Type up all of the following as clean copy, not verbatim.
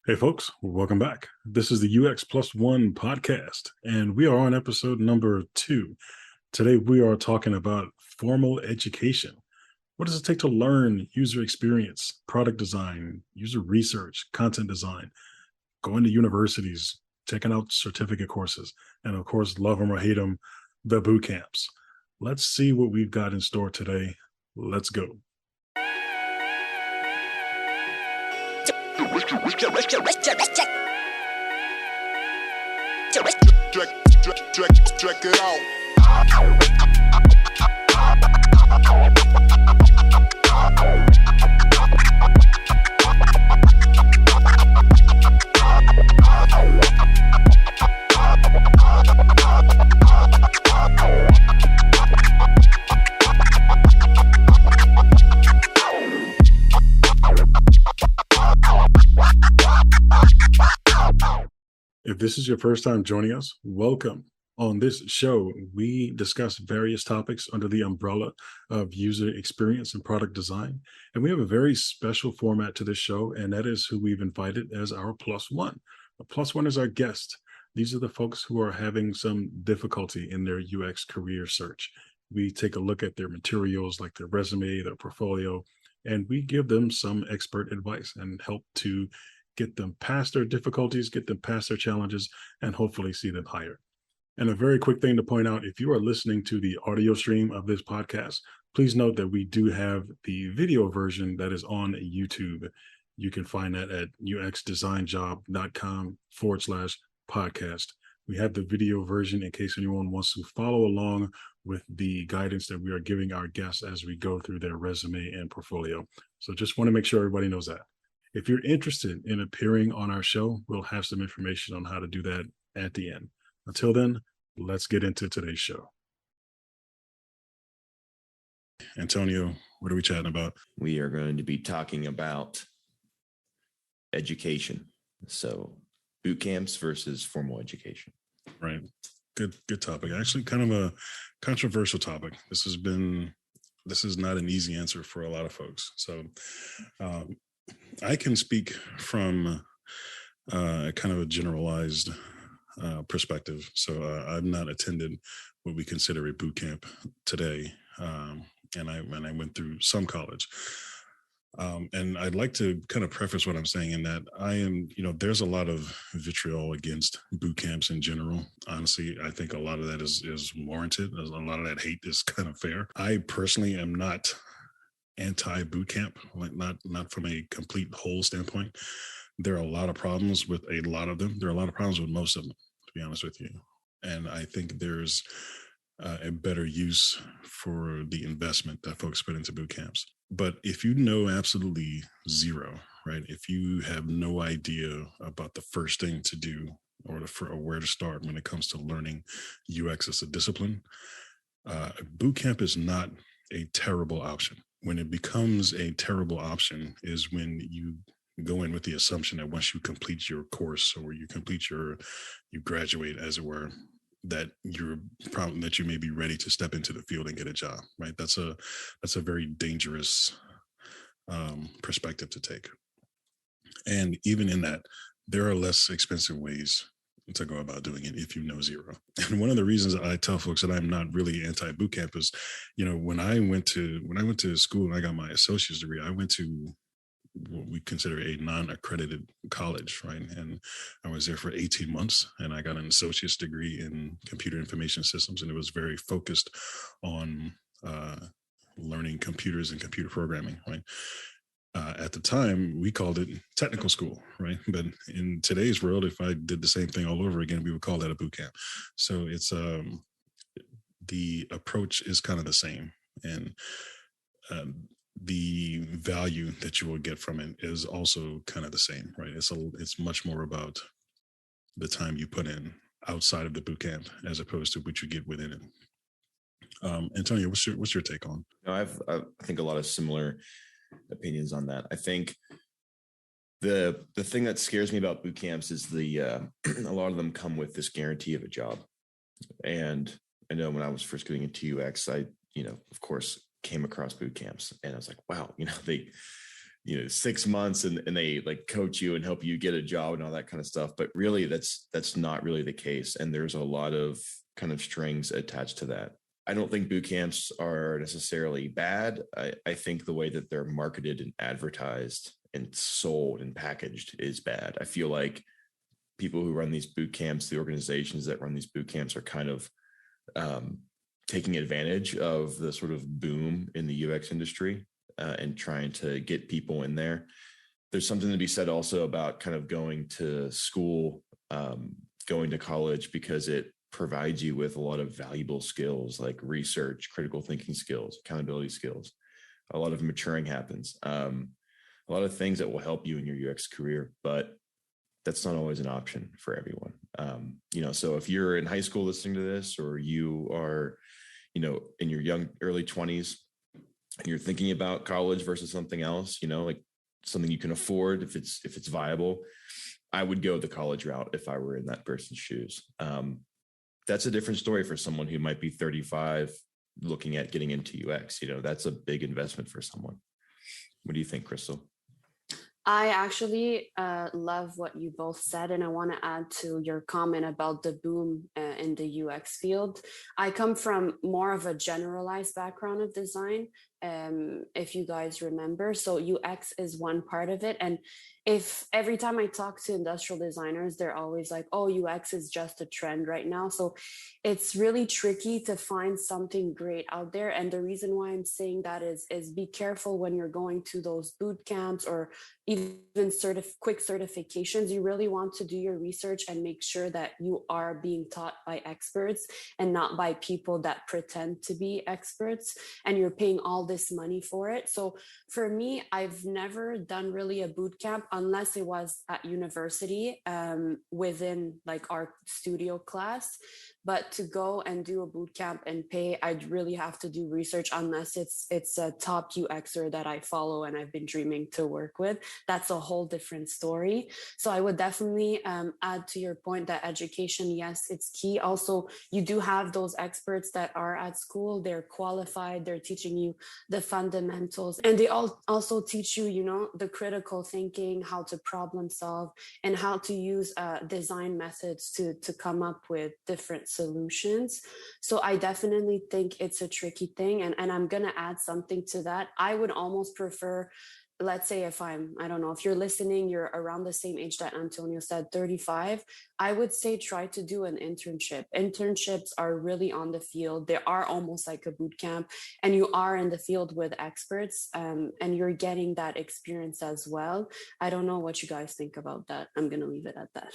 Hey, folks, welcome back. This is the UX+1 podcast, and we are on episode number 2. Today, we are talking about formal education. What does it take to learn user experience, product design, user research, content design, going to universities, checking out certificate courses, and of course, love them or hate them, the boot camps. Let's see what we've got in store today. Let's go. Check it out. If this is your first time joining us, welcome. On this show, we discuss various topics under the umbrella of user experience and product design. And we have a very special format to this show, and that is who we've invited as our plus one. A plus one is our guest. These are the folks who are having some difficulty in their UX career search. We take a look at their materials, like their resume, their portfolio, and we give them some expert advice and help to get them past their difficulties, get them past their challenges, and hopefully see them higher. And a very quick thing to point out, if you are listening to the audio stream of this podcast, please note that we do have the video version that is on YouTube. You can find that at uxdesignjob.com/podcast. We have the video version in case anyone wants to follow along with the guidance that we are giving our guests as we go through their resume and portfolio. So just want to make sure everybody knows that. If you're interested in appearing on our show, we'll have some information on how to do that at the end. Until then, let's get into today's show. Antonio, what are we chatting about? We are going to be talking about education. So boot camps versus formal education. Right. Good topic. Actually, kind of a controversial topic. This is not an easy answer for a lot of folks. So I can speak from kind of a generalized perspective. So I've not attended what we consider a boot camp today, and I went through some college. And I'd like to kind of preface what I'm saying in that I am, there's a lot of vitriol against boot camps in general. Honestly, I think a lot of that is warranted. A lot of that hate is kind of fair. I personally am not anti-boot camp, like not from a complete whole standpoint. There are a lot of problems with a lot of them. There are a lot of problems with most of them, to be honest with you. And I think there's a better use for the investment that folks put into boot camps. But if you know absolutely zero, right? If you have no idea about the first thing to do or where to start when it comes to learning UX as a discipline, boot camp is not a terrible option. When it becomes a terrible option is when you go in with the assumption that once you complete your course or you graduate, as it were, that that you may be ready to step into the field and get a job, right? That's a very dangerous perspective to take. And even in that, there are less expensive ways to go about doing it if you know zero. And one of the reasons I tell folks that I'm not really anti-boot camp is, when I went to school and I got my associate's degree, I went to what we consider a non-accredited college, right? And I was there for 18 months and I got an associate's degree in computer information systems. And it was very focused on learning computers and computer programming, right? At the time, we called it technical school, right? But in today's world, if I did the same thing all over again, we would call that a boot camp. So it's the approach is kind of the same, and the value that you will get from it is also kind of the same, right? It's much more about the time you put in outside of the boot camp as opposed to what you get within it. Antonio, what's your take on? I think a lot of similar opinions on that. I think the thing that scares me about boot camps is a lot of them come with this guarantee of a job. And I know when I was first getting into UX, I of course came across boot camps and I was like, wow, 6 months and they like coach you and help you get a job and all that kind of stuff. But really that's not really the case. And there's a lot of kind of strings attached to that. I don't think boot camps are necessarily bad. I think the way that they're marketed and advertised and sold and packaged is bad. I feel like people who run these boot camps, the organizations that run these boot camps are kind of taking advantage of the sort of boom in the UX industry and trying to get people in there. There's something to be said also about kind of going to school, going to college, because it provides you with a lot of valuable skills like research, critical thinking skills, accountability skills. A lot of maturing happens. A lot of things that will help you in your UX career, but that's not always an option for everyone. So if you're in high school listening to this, or you are, in your early 20s, and you're thinking about college versus something else, like something you can afford, if it's viable, I would go the college route if I were in that person's shoes. That's a different story for someone who might be 35 looking at getting into UX. That's a big investment for someone. What do you think, Crystal? I actually love what you both said, and I want to add to your comment about the boom in the UX field. I come from more of a generalized background of design, if you guys remember. So UX is one part of it. And if every time I talk to industrial designers, they're always like, oh, UX is just a trend right now. So it's really tricky to find something great out there. And the reason why I'm saying that is be careful when you're going to those boot camps or even quick certifications. You really want to do your research and make sure that you are being taught by experts and not by people that pretend to be experts, and you're paying all this money for it. So for me, I've never done really a boot camp unless it was at university, within like our studio class. But to go and do a boot camp and pay, I'd really have to do research, unless it's a top UXer that I follow and I've been dreaming to work with. That's a whole different story. So I would definitely add to your point that education, yes, it's key. Also, you do have those experts that are at school. They're qualified. They're teaching you the fundamentals, and they also teach you, the critical thinking, how to problem solve, and how to use design methods to come up with different solutions. So I definitely think it's a tricky thing. And I'm going to add something to that. I would almost prefer, let's say I don't know, if you're listening, you're around the same age that Antonio said, 35, I would say try to do an internship. Internships are really on the field. They are almost like a boot camp, and you are in the field with experts, and you're getting that experience as well. I don't know what you guys think about that. I'm going to leave it at that.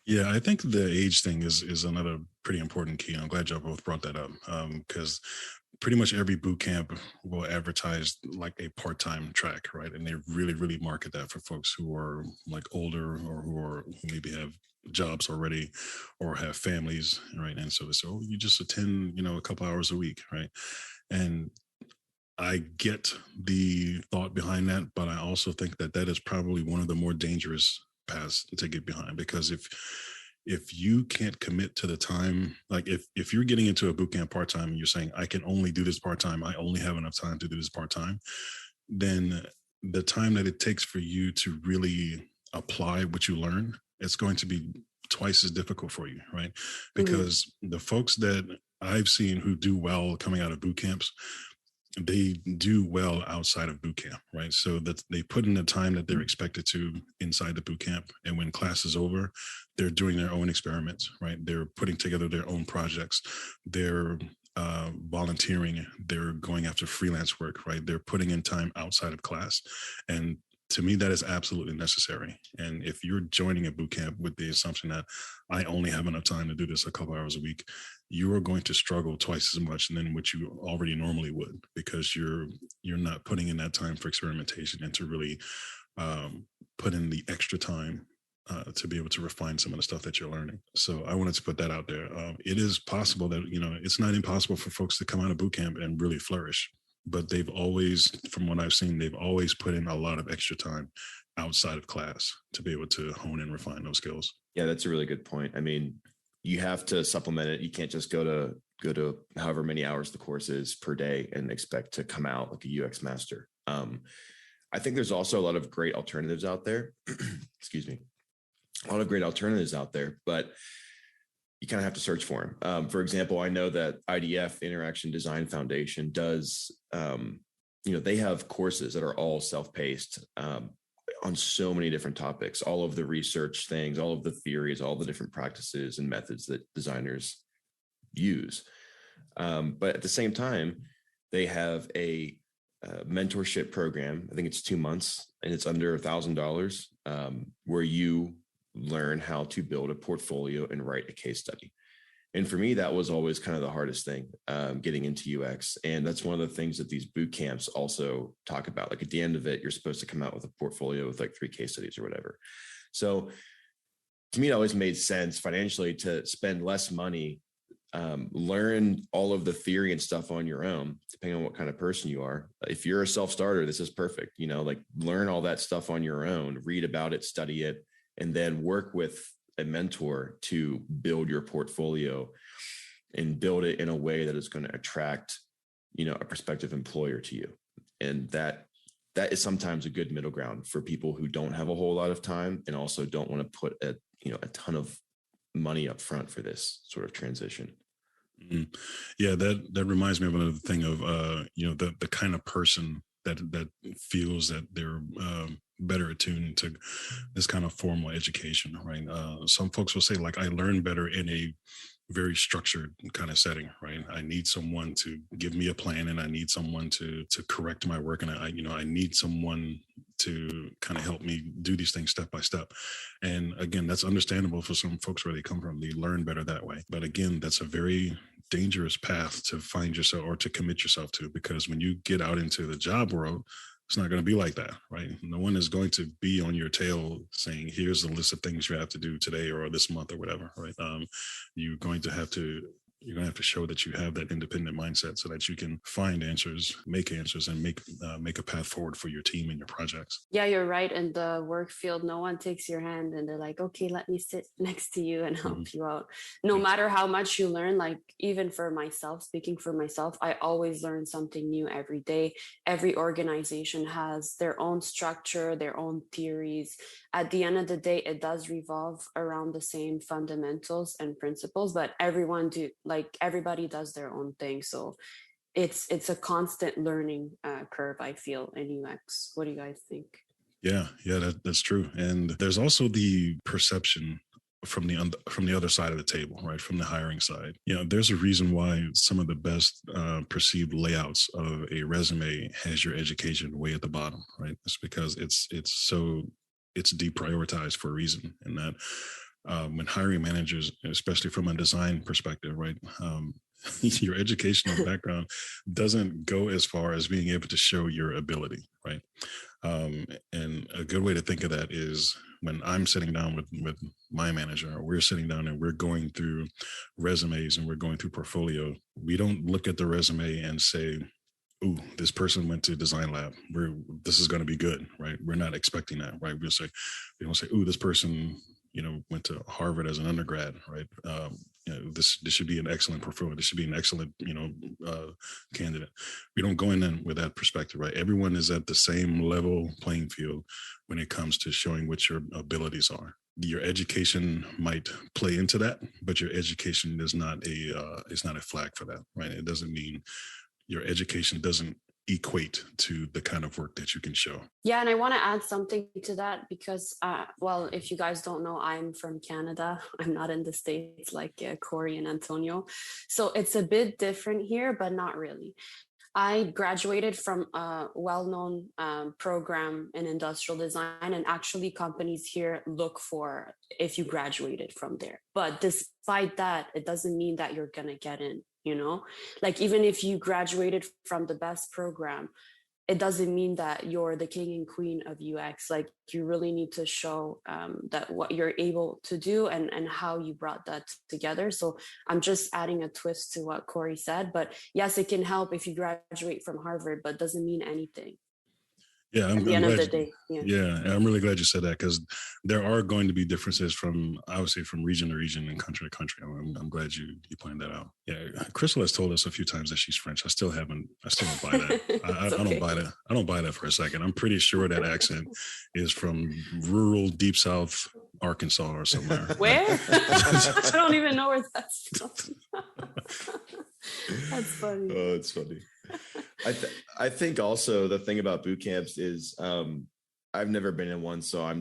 Yeah, I think the age thing is another pretty important key. I'm glad y'all both brought that up, because pretty much every boot camp will advertise like a part-time track, right? And they really, really market that for folks who are like older, or who maybe have jobs already or have families, right? And so they say, oh, you just attend, a couple hours a week, right? And I get the thought behind that, but I also think that is probably one of the more dangerous paths to get behind, because if you can't commit to the time, like if you're getting into a bootcamp part-time and you're saying, I can only do this part-time, I only have enough time to do this part-time, then the time that it takes for you to really apply what you learn, it's going to be twice as difficult for you, right? Because the folks that I've seen who do well coming out of boot camps, they do well outside of boot camp, right? So that they put in the time that they're expected to inside the boot camp. And when class is over, they're doing their own experiments, right? They're putting together their own projects. They're volunteering. They're going after freelance work, right? They're putting in time outside of class. And to me, that is absolutely necessary. And if you're joining a boot camp with the assumption that I only have enough time to do this a couple hours a week, you are going to struggle twice as much than what you already normally would, because you're not putting in that time for experimentation and to really put in the extra time to be able to refine some of the stuff that you're learning. So I wanted to put that out there. It is possible that, it's not impossible for folks to come out of boot camp and really flourish. But they've always, from what I've seen, they've always put in a lot of extra time outside of class to be able to hone and refine those skills. Yeah, that's a really good point. I mean, you have to supplement it. You can't just go to however many hours the course is per day and expect to come out like a UX master. I think there's also a lot of great alternatives out there. Excuse me. A lot of great alternatives out there, but you kind of have to search for them. For example, I know that IDF, Interaction Design Foundation, does, they have courses that are all self-paced on so many different topics, all of the research things, all of the theories, all the different practices and methods that designers use. But at the same time, they have a mentorship program. I think it's 2 months and it's under $1,000, where you learn how to build a portfolio and write a case study. And for me, that was always kind of the hardest thing, getting into UX. And that's one of the things that these boot camps also talk about. Like at the end of it, you're supposed to come out with a portfolio with like 3 case studies or whatever. So to me, it always made sense financially to spend less money, learn all of the theory and stuff on your own, depending on what kind of person you are. If you're a self-starter, this is perfect. Like learn all that stuff on your own, read about it, study it, and then work with a mentor to build your portfolio and build it in a way that is going to attract, a prospective employer to you. And that is sometimes a good middle ground for people who don't have a whole lot of time and also don't want to put a ton of money up front for this sort of transition. Mm-hmm. Yeah, that reminds me of another thing of the kind of person that feels that they're better attuned to this kind of formal education, right? Some folks will say, like, I learn better in a very structured kind of setting, right? I need someone to give me a plan, and I need someone to correct my work, and I need someone to kind of help me do these things step by step. And again, that's understandable for some folks where they come from. They learn better that way. But again, that's a very dangerous path to find yourself or to commit yourself to, because when you get out into the job world, it's not going to be like that, right? No one is going to be on your tail saying, here's the list of things you have to do today or this month or whatever, right? You're going to have to show that you have that independent mindset so that you can find answers, and make a path forward for your team and your projects. Yeah, you're right. In the work field, no one takes your hand and they're like, okay, let me sit next to you and help you out. No matter how much you learn, like even for myself, speaking for myself, I always learn something new every day. Every organization has their own structure, their own theories. At the end of the day, it does revolve around the same fundamentals and principles, but everybody does their own thing. So it's a constant learning curve, I feel, in UX. What do you guys think? Yeah, that's true. And there's also the perception from the other side of the table, right? From the hiring side. There's a reason why some of the best perceived layouts of a resume has your education way at the bottom, right? It's because it's deprioritized for a reason. And that when hiring managers, especially from a design perspective, right? Your educational background doesn't go as far as being able to show your ability, right? And a good way to think of that is when I'm sitting down with my manager, or we're sitting down and we're going through resumes and we're going through portfolio, we don't look at the resume and say, ooh, this person went to design lab. This is going to be good, right? We're not expecting that, right? We don't say, ooh, this person, went to Harvard as an undergrad, right? This should be an excellent portfolio. This should be an excellent, candidate. We don't go in with that perspective, right? Everyone is at the same level playing field when it comes to showing what your abilities are. Your education might play into that, but your education is not a flag for that, right? It doesn't mean your education doesn't equate to the kind of work that you can show. Yeah, and I want to add something to that because, if you guys don't know, I'm from Canada. I'm not in the States like Corey and Antonio. So it's a bit different here, but not really. I graduated from a well-known program in industrial design, and actually companies here look for if you graduated from there. But despite that, it doesn't mean that you're going to get in. Like even if you graduated from the best program, it doesn't mean that you're the king and queen of UX. Like you really need to show that what you're able to do and how you brought that together. So I'm just adding a twist to what Corey said, but yes, it can help if you graduate from Harvard, but doesn't mean anything. Yeah, at the end of the day. Yeah, and I'm really glad you said that, because there are going to be differences from, I would say, from region to region and country to country. I'm glad you pointed that out. Yeah, Crystal has told us a few times that she's French. I still don't buy that. I don't buy that. I don't buy that for a second. I'm pretty sure that accent is from rural deep South Arkansas or somewhere. Where? I don't even know where that's from. That's funny. Oh, it's funny. I think also the thing about boot camps is I've never been in one, so I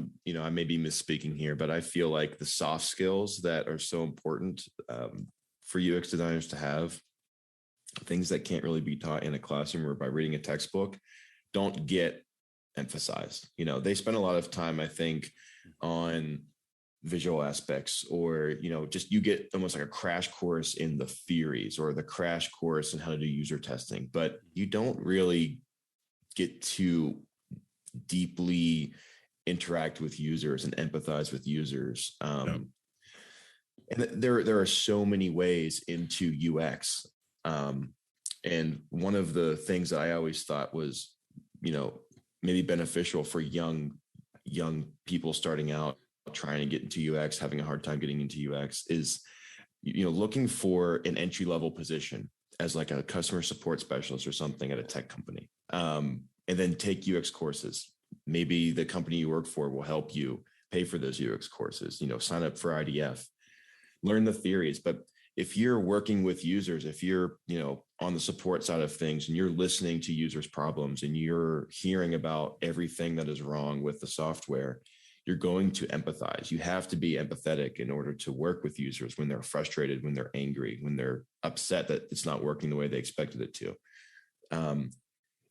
may be misspeaking here, but I feel like the soft skills that are so important for UX designers to have, things that can't really be taught in a classroom or by reading a textbook, don't get emphasized. They spend a lot of time, I think, on visual aspects, or just you get almost like a crash course in the theories or the crash course in how to do user testing, but you don't really get to deeply interact with users and empathize with users. And there are so many ways into UX, and one of the things that I always thought was maybe beneficial for young people starting out, trying to get into UX, having a hard time getting into UX, is looking for an entry-level position as like a customer support specialist or something at a tech company, and then take UX courses. Maybe the company you work for will help you pay for those UX courses, sign up for IDF, learn the theories. But if you're working with users, if you're on the support side of things and you're listening to users' problems and you're hearing about everything that is wrong with the software, you're going to empathize. You have to be empathetic in order to work with users when they're frustrated, when they're angry, when they're upset that it's not working the way they expected it to.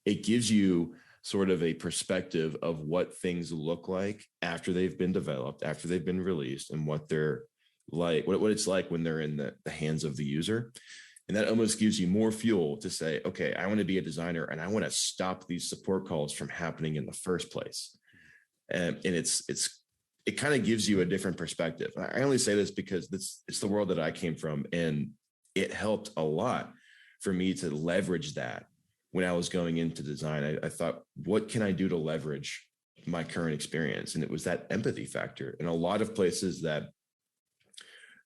It gives you sort of a perspective of what things look like after they've been developed, after they've been released, and what they're like, what it's like when they're in the hands of the user. And that almost gives you more fuel to say, okay, I want to be a designer and I want to stop these support calls from happening in the first place. And it kind of gives you a different perspective. I only say this because it's the world that I came from, and it helped a lot for me to leverage that when I was going into design. I thought, what can I do to leverage my current experience? And it was that empathy factor. And a lot of places that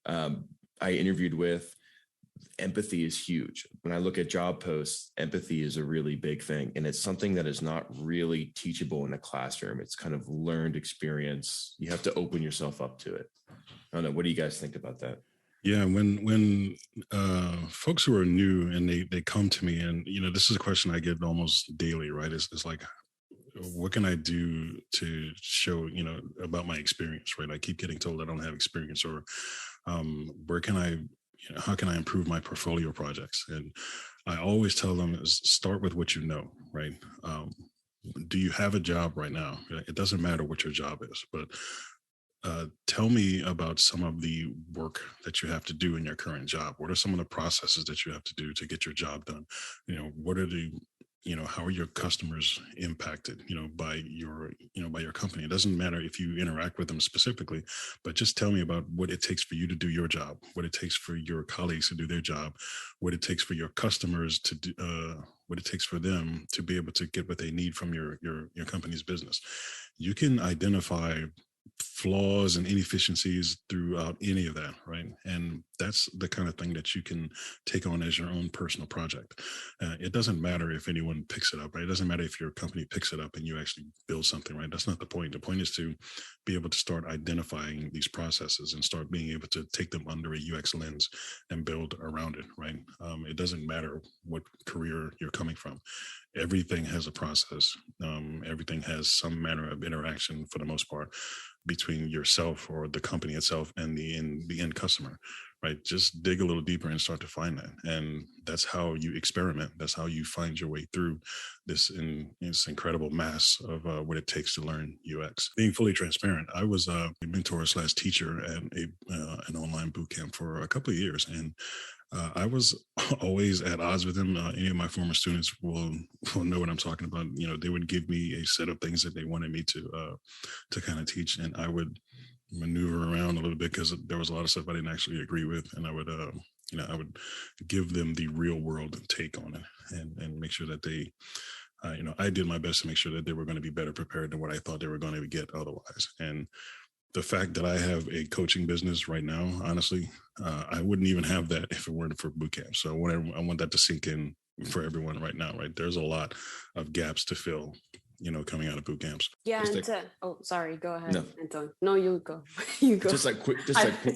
I interviewed with, empathy is huge. When I look at job posts, empathy is a really big thing. And it's something that is not really teachable in a classroom. It's kind of learned experience. You have to open yourself up to it. I don't know. What do you guys think about that? Yeah, when folks who are new and they come to me, and this is a question I get almost daily, right? It's like, what can I do to show about my experience, right? I keep getting told I don't have experience, or where can I, how can I improve my portfolio projects? And I always tell them, is start with what you know, right? Do you have a job right now? It doesn't matter what your job is, but tell me about some of the work that you have to do in your current job. What are some of the processes that you have to do to get your job done? What are the how are your customers impacted, by your company? It doesn't matter if you interact with them specifically, but just tell me about what it takes for you to do your job, what it takes for your colleagues to do their job, what it takes for your customers to do, what it takes for them to be able to get what they need from your company's business. You can identify flaws and inefficiencies throughout any of that, right? And that's the kind of thing that you can take on as your own personal project. It doesn't matter if anyone picks it up, right? It doesn't matter if your company picks it up and you actually build something, right? That's not the point. The point is to be able to start identifying these processes and start being able to take them under a UX lens and build around it, right? It doesn't matter what career you're coming from. Everything has a process. Everything has some manner of interaction, for the most part, between yourself or the company itself and the end customer, right? Just dig a little deeper and start to find that. And that's how you experiment. That's how you find your way through this incredible mass of what it takes to learn UX. Being fully transparent, I was a mentor/teacher at an online bootcamp for a couple of years. And I was always at odds with them. Any of my former students will know what I'm talking about. They would give me a set of things that they wanted me to kind of teach, and I would maneuver around a little bit because there was a lot of stuff I didn't actually agree with, and I would I would give them the real world take on it and make sure that they I did my best to make sure that they were going to be better prepared than what I thought they were going to get otherwise. And the fact that I have a coaching business right now, honestly, I wouldn't even have that if it weren't for bootcamp. So I want that to sink in for everyone right now, right? There's a lot of gaps to fill, coming out of boot camps. Yeah. Sorry, go ahead, Anton. No, you go. You go. Just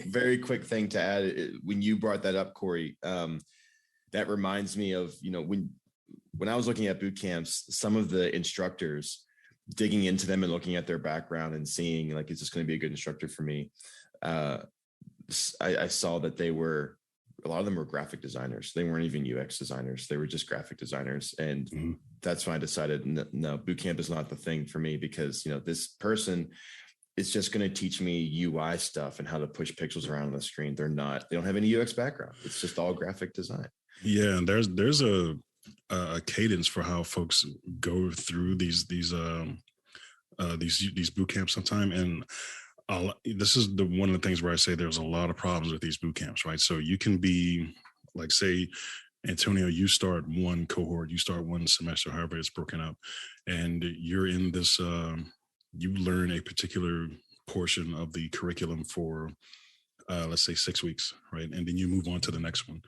very quick thing to add. When you brought that up, Corey, that reminds me of, when I was looking at boot camps, some of the instructors, digging into them and looking at their background and seeing like, is this going to be a good instructor for me? I saw that a lot of them were graphic designers. They weren't even UX designers. They were just graphic designers. And that's when I decided, no, bootcamp is not the thing for me, because, this person is just going to teach me UI stuff and how to push pixels around on the screen. They don't have any UX background. It's just all graphic design. Yeah. And there's a cadence for how folks go through these boot camps sometime. And this is one of the things where I say there's a lot of problems with these boot camps, right? So you can be like, say, Antonio, you start one cohort, you start one semester, however it's broken up, and you're in this, you learn a particular portion of the curriculum for, let's say 6 weeks, right? And then you move on to the next one.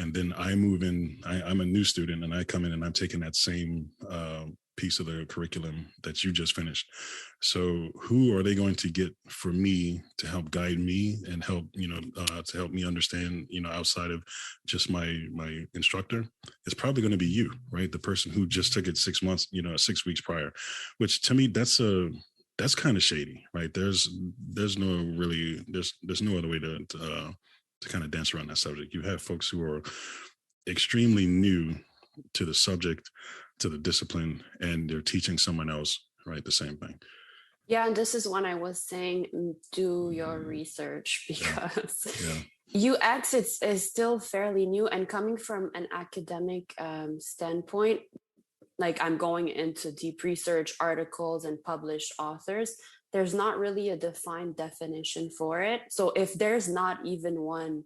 And then I move in, I'm a new student, and I come in and I'm taking that same piece of the curriculum that you just finished. So who are they going to get for me to help guide me and help, to help me understand, outside of just my instructor? It's probably going to be you, right? The person who just took it 6 months, 6 weeks prior, which to me, that's kind of shady, right? There's no other way to kind of dance around that subject. You have folks who are extremely new to the subject, to the discipline, and they're teaching someone else, right, the same thing. Yeah, and this is when I was saying, do your research, because UX is still fairly new, and coming from an academic standpoint, like I'm going into deep research articles and published authors, there's not really a defined definition for it. So if there's not even one,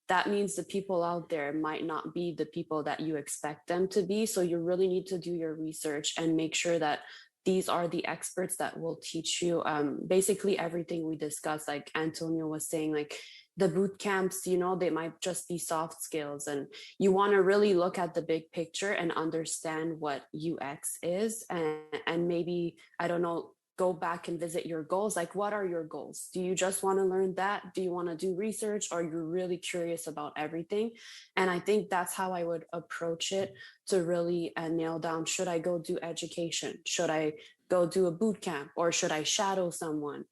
that means the people out there might not be the people that you expect them to be. So you really need to do your research and make sure that these are the experts that will teach you basically everything we discussed. Like Antonio was saying, like the boot camps, they might just be soft skills, and you want to really look at the big picture and understand what UX is, and maybe, I don't know, go back and visit your goals. Like, what are your goals? Do you just want to learn that? Do you want to do research? Or you're really curious about everything? And I think that's how I would approach it, to really nail down, should I go do education? Should I go do a boot camp? Or should I shadow someone?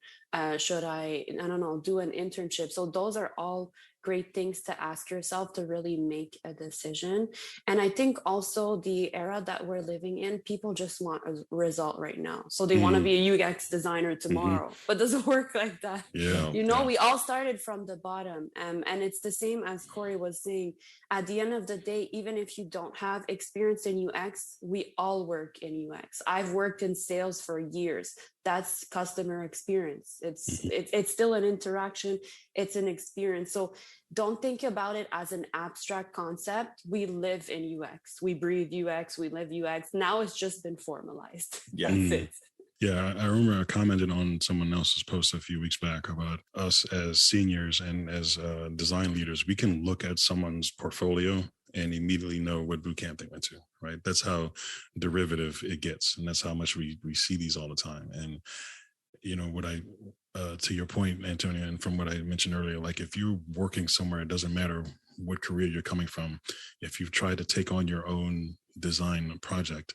Should I don't know, do an internship? So those are all great things to ask yourself to really make a decision. And I think also the era that we're living in, people just want a result right now. So they want to be a UX designer tomorrow, but it doesn't work like that. Yeah. We all started from the bottom. And it's the same as Corey was saying. At the end of the day, even if you don't have experience in UX, we all work in UX. I've worked in sales for years. That's customer experience. It's still an interaction. It's an experience. So don't think about it as an abstract concept. We live in UX. We breathe UX. We live UX. Now it's just been formalized. Yeah. That's it. Yeah, I remember I commented on someone else's post a few weeks back about us as seniors and as design leaders. We can look at someone's portfolio and immediately know what bootcamp they went to, right? That's how derivative it gets. And that's how much we see these all the time. And, what I, to your point, Antonio, and from what I mentioned earlier, like if you're working somewhere, it doesn't matter what career you're coming from. If you've tried to take on your own design project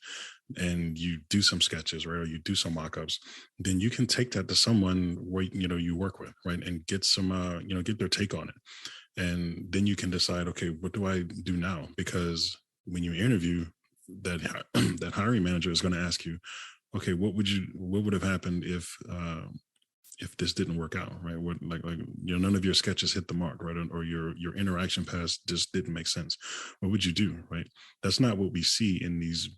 and you do some sketches, right, or you do some mock-ups, then you can take that to someone where, you work with, right, and get some, get their take on it. And then you can decide, okay, what do I do now? Because when you interview, that hiring manager is going to ask you, okay, what would have happened if if this didn't work out, right? What none of your sketches hit the mark, right? Or your interaction paths just didn't make sense. What would you do, right? That's not what we see in these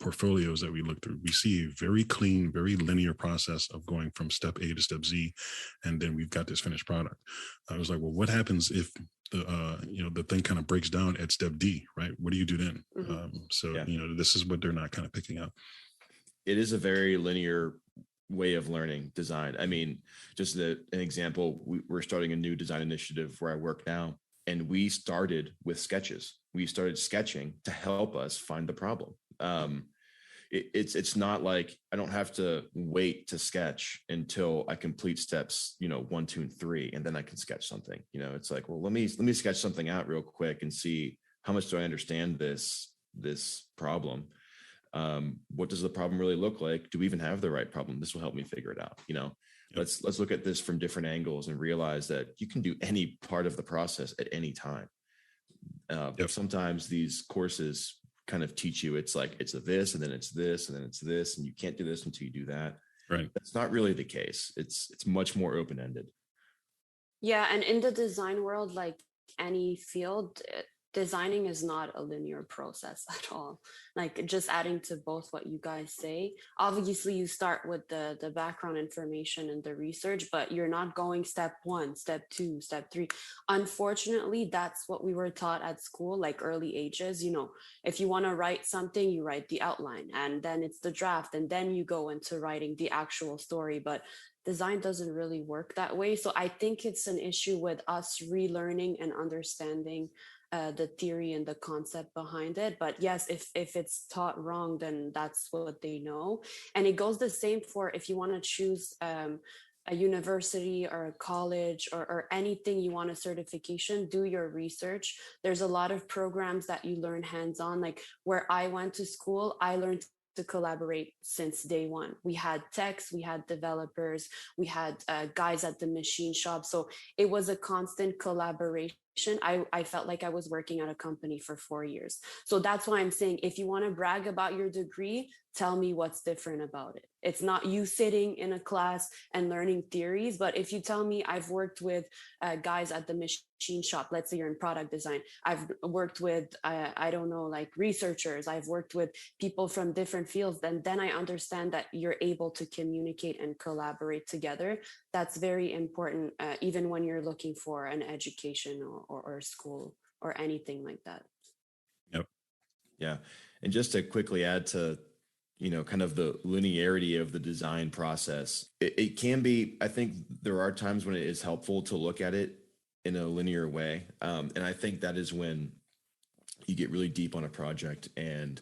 portfolios that we look through. We see a very clean, very linear process of going from step A to step Z, and then we've got this finished product. I was like, well, what happens if the thing kind of breaks down at step D, right? What do you do then? This is what they're not kind of picking up. It is a very linear way of learning design. I mean, just an example, we're starting a new design initiative where I work now, and we started with sketches. We started sketching to help us find the problem. It's not like I don't have to wait to sketch until I complete steps, 1, 2, and 3, and then I can sketch something. It's like, well, let me sketch something out real quick and see how much do I understand this problem. What does the problem really look like? Do we even have the right problem? This will help me figure it out. Yep. Let's look at this from different angles and realize that you can do any part of the process at any time. But sometimes these courses kind of teach you it's like it's a this, and then it's this, and then it's this, and you can't do this until you do that. Right. That's not really the case. It's much more open-ended. Yeah, and in the design world, like any field, designing is not a linear process at all. Like, just adding to both what you guys say, obviously you start with the background information and the research, but you're not going step 1, step 2, step 3. Unfortunately, that's what we were taught at school, like early ages. If you want to write something, you write the outline, and then it's the draft, and then you go into writing the actual story. But design doesn't really work that way. So I think it's an issue with us relearning and understanding the theory and the concept behind it. But yes, if it's taught wrong, then that's what they know. And it goes the same for if you want to choose a university or a college or anything you want a certification, do your research. There's a lot of programs that you learn hands-on. Like where I went to school, I learned to collaborate since day one. We had techs, we had developers, we had guys at the machine shop. So it was a constant collaboration. I felt like I was working at a company for 4 years. So that's why I'm saying, if you want to brag about your degree, tell me what's different about it. It's not you sitting in a class and learning theories, but if you tell me I've worked with guys at the machine shop, let's say you're in product design, I've worked with, I don't know, like researchers, I've worked with people from different fields, then I understand that you're able to communicate and collaborate together. That's very important, even when you're looking for an education or school or anything like that. Yep. Yeah. And just to quickly add to, kind of the linearity of the design process, it can be, I think there are times when it is helpful to look at it in a linear way. And I think that is when you get really deep on a project and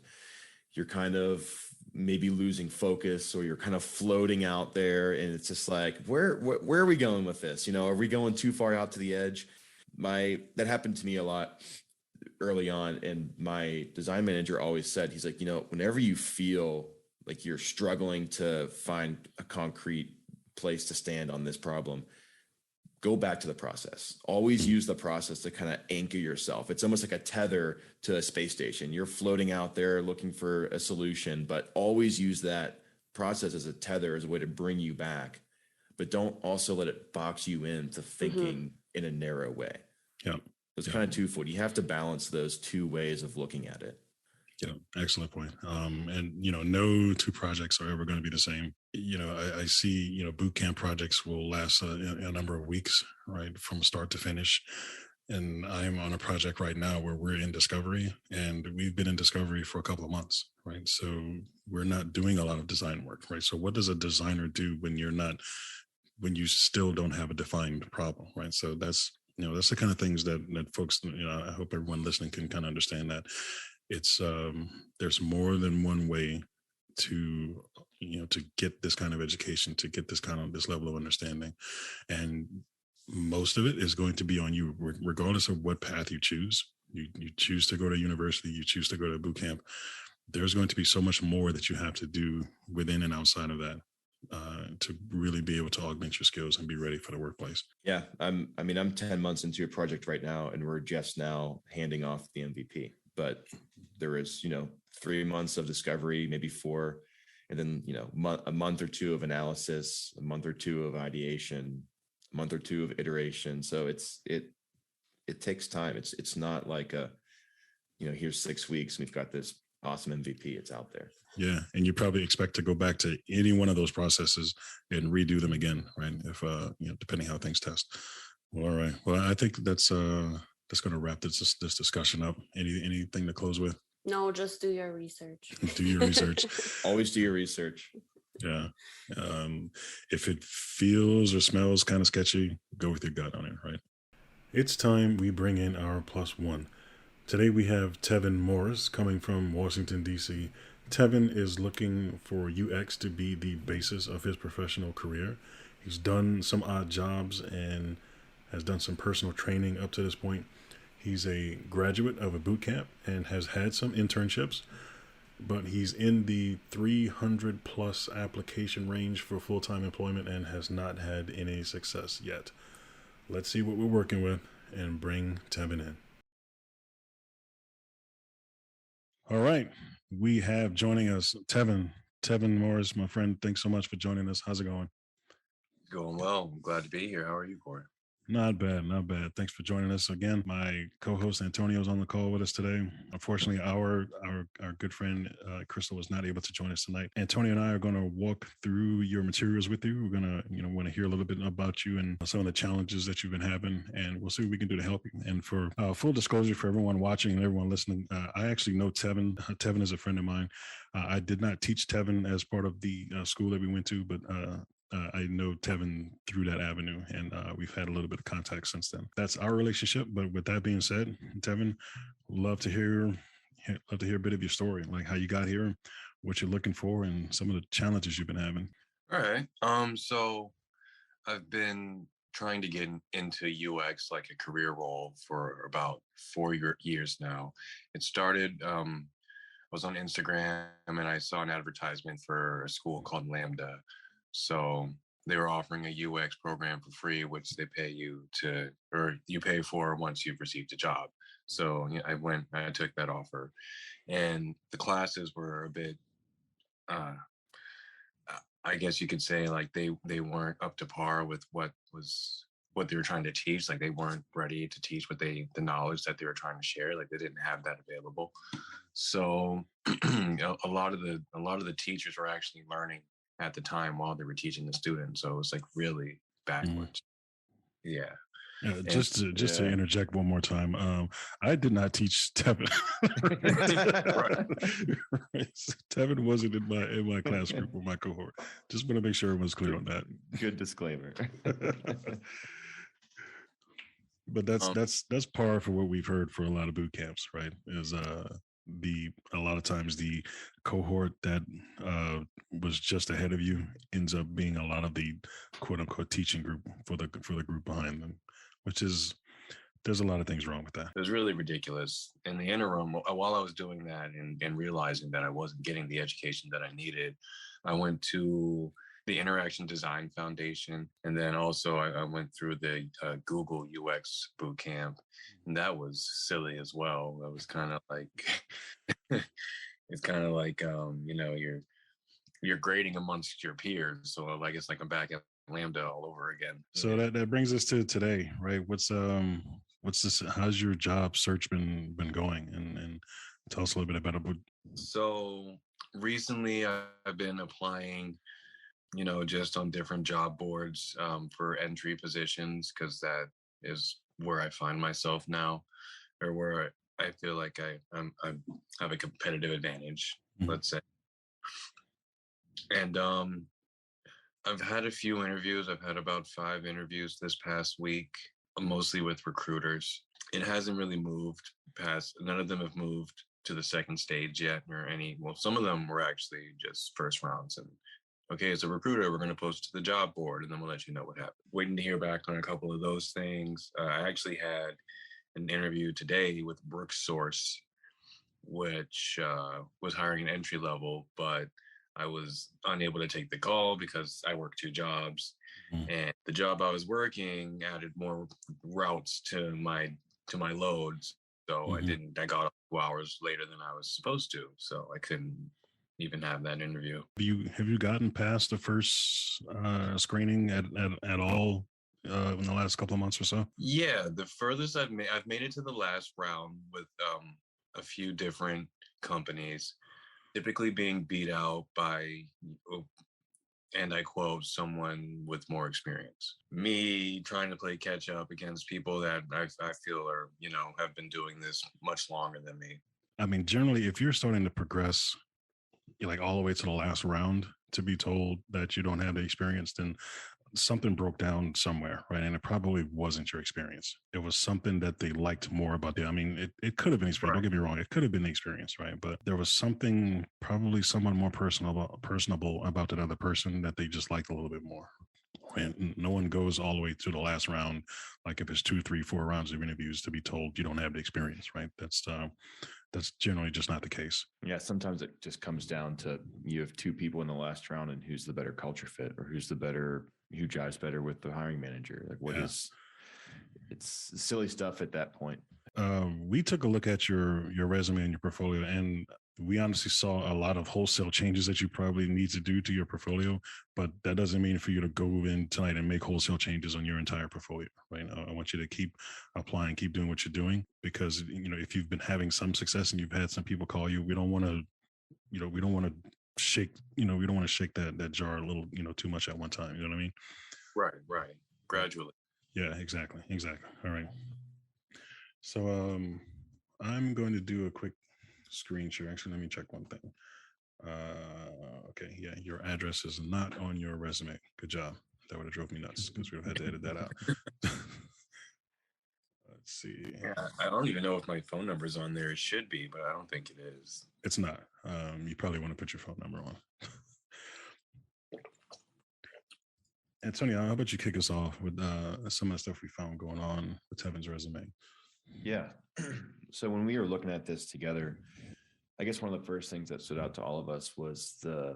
you're kind of maybe losing focus, or you're kind of floating out there, and it's just like, where are we going with this? Are we going too far out to the edge? That happened to me a lot early on, and my design manager always said, he's like, whenever you feel like you're struggling to find a concrete place to stand on this problem, go back to the process. Always use the process to kind of anchor yourself. It's almost like a tether to a space station. You're floating out there looking for a solution, but always use that process as a tether, as a way to bring you back. But don't also let it box you into thinking in a narrow way. Yeah. It's kind of twofold. You have to balance those two ways of looking at it. Yeah, excellent point. And no two projects are ever going to be the same. I see, boot camp projects will last a number of weeks, right, from start to finish. And I'm on a project right now where we're in discovery, and we've been in discovery for a couple of months, right? So we're not doing a lot of design work, right? So what does a designer do when you still don't have a defined problem, right? So that's the kind of things that folks, I hope everyone listening can kind of understand that it's there's more than one way to get this kind of education, to get this level of understanding. And most of it is going to be on you, regardless of what path you choose. You choose to go to university, you choose to go to boot camp. There's going to be so much more that you have to do within and outside of that to really be able to augment your skills and be ready for the workplace. Yeah, I'm 10 months into a project right now, and we're just now handing off the MVP. But there is, 3 months of discovery, maybe 4, and then, a month or two of analysis, a month or two of ideation, a month or two of iteration. So it takes time. It's not like here's 6 weeks, we've got this awesome MVP, it's out there. Yeah, and you probably expect to go back to any one of those processes and redo them again, right? If depending how things test. Well, all right. Well, I think that's going to wrap this discussion up. Anything to close with? No, just do your research. Do your research. Always do your research. Yeah. If it feels or smells kind of sketchy, go with your gut on it, right? It's time we bring in our +1. Today we have Tevin Morris coming from Washington, D.C. Tevin is looking for UX to be the basis of his professional career. He's done some odd jobs and has done some personal training up to this point. He's a graduate of a boot camp and has had some internships, but he's in the 300 plus application range for full-time employment and has not had any success yet. Let's see what we're working with and bring Tevin in. All right. We have joining us Tevin Morris, my friend. Thanks so much for joining us. How's it going? Going well. I'm glad to be here. How are you, Corey? Not bad. Thanks for joining us again. My co-host Antonio's on the call with us today. Unfortunately, our good friend Crystal was not able to join us tonight. Antonio and I are going to walk through your materials with you. We're going to want to hear a little bit about you and some of the challenges that you've been having, and we'll see what we can do to help you. And for full disclosure for everyone watching and everyone listening, I actually know Tevin. Tevin is a friend of mine. I did not teach Tevin as part of the school that we went to, but I know Tevin through that avenue, and we've had a little bit of contact since then. That's our relationship. But with that being said, Tevin, love to hear a bit of your story, like how you got here, what you're looking for, and some of the challenges you've been having. All right. So I've been trying to get into UX, like a career role, for about 4 years now. It started. I was on Instagram and I saw an advertisement for a school called Lambda. So they were offering a UX program for free, which they pay you you pay for once you've received a job. So I took that offer, and the classes were a bit, I guess you could say, like they weren't up to par with what they were trying to teach. Like they weren't ready to teach the knowledge that they were trying to share. Like they didn't have that available. So a lot of the teachers were actually learning at the time while they were teaching the students. So it was like really backwards. Yeah. Just to interject one more time, I did not teach Tevin. Right. So Tevin wasn't in my class group or my cohort. Just want to make sure everyone's clear on that. Good disclaimer. But that's par for what we've heard for a lot of boot camps, right? Is a lot of times the cohort that was just ahead of you ends up being a lot of the quote unquote teaching group for the group behind them, which is, there's a lot of things wrong with that. It was really ridiculous. In the interim, while I was doing that and realizing that I wasn't getting the education that I needed, I went to the Interaction Design Foundation. And then also I went through the Google UX Bootcamp. And that was silly as well. That was kind of like, it's kind of like, you're grading amongst your peers. So I guess like I'm back at Lambda all over again. So that brings us to today, right? What's this? How's your job search been going? And tell us a little bit about it. So recently I've been applying, just on different job boards for entry positions, because that is where I find myself now, or where I feel like I have a competitive advantage, let's say. And I've had a few interviews. I've had about 5 interviews this past week, mostly with recruiters. It hasn't really moved past, none of them have moved to the second stage yet, some of them were actually just first rounds. And okay, as a recruiter, we're going to post to the job board and then we'll let you know what happened. Waiting to hear back on a couple of those things. I actually had an interview today with Brooksource, which was hiring an entry level, but I was unable to take the call because I work 2 jobs, and the job I was working added more routes to my loads. So I got off 2 hours later than I was supposed to. So I couldn't even have that interview. Have you gotten past the first screening at all in the last couple of months or so? Yeah, the furthest I've made it to the last round with a few different companies, typically being beat out by, and I quote, someone with more experience. Me trying to play catch up against people that I feel are, have been doing this much longer than me. I mean, generally, if you're starting to progress, like all the way to the last round, to be told that you don't have the experience, then something broke down somewhere, right? And it probably wasn't your experience. It was something that they liked more about the, I mean, it could have been experience. Right. Don't get me wrong. It could have been the experience, right? But there was something, probably someone more personable about that other person that they just liked a little bit more. And no one goes all the way to the last round, like if it's 2, 3, 4 rounds of interviews, to be told you don't have the experience, right? That's generally just not the case. Yeah, sometimes it just comes down to you have two people in the last round and who's the better culture fit, or who jives better with the hiring manager. Like it's silly stuff at that point. We took a look at your resume and your portfolio, and we honestly saw a lot of wholesale changes that you probably need to do to your portfolio, but that doesn't mean for you to go in tonight and make wholesale changes on your entire portfolio, right? I want you to keep applying, keep doing what you're doing, because, if you've been having some success and you've had some people call you, we don't want to shake that jar a little, too much at one time. You know what I mean? Right. Gradually. Yeah, exactly. All right. So I'm going to do a quick screen share. Actually, let me check one thing. Okay, yeah, your address is not on your resume. Good job. That would have drove me nuts because we would have had to edit that out. Let's see. Yeah, I don't even know if my phone number is on there. It should be, but I don't think it is. It's not. You probably want to put your phone number on. Antonio, how about you kick us off with some of the stuff we found going on with Tevin's resume? Yeah. So when we were looking at this together, I guess one of the first things that stood out to all of us was the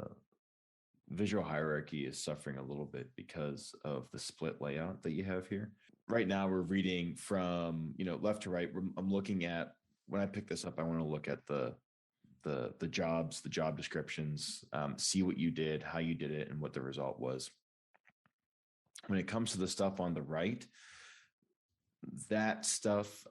visual hierarchy is suffering a little bit because of the split layout that you have here. Right now, we're reading from, left to right. I'm looking at, when I pick this up, I want to look at the jobs, the job descriptions, see what you did, how you did it, and what the result was. When it comes to the stuff on the right, that stuff,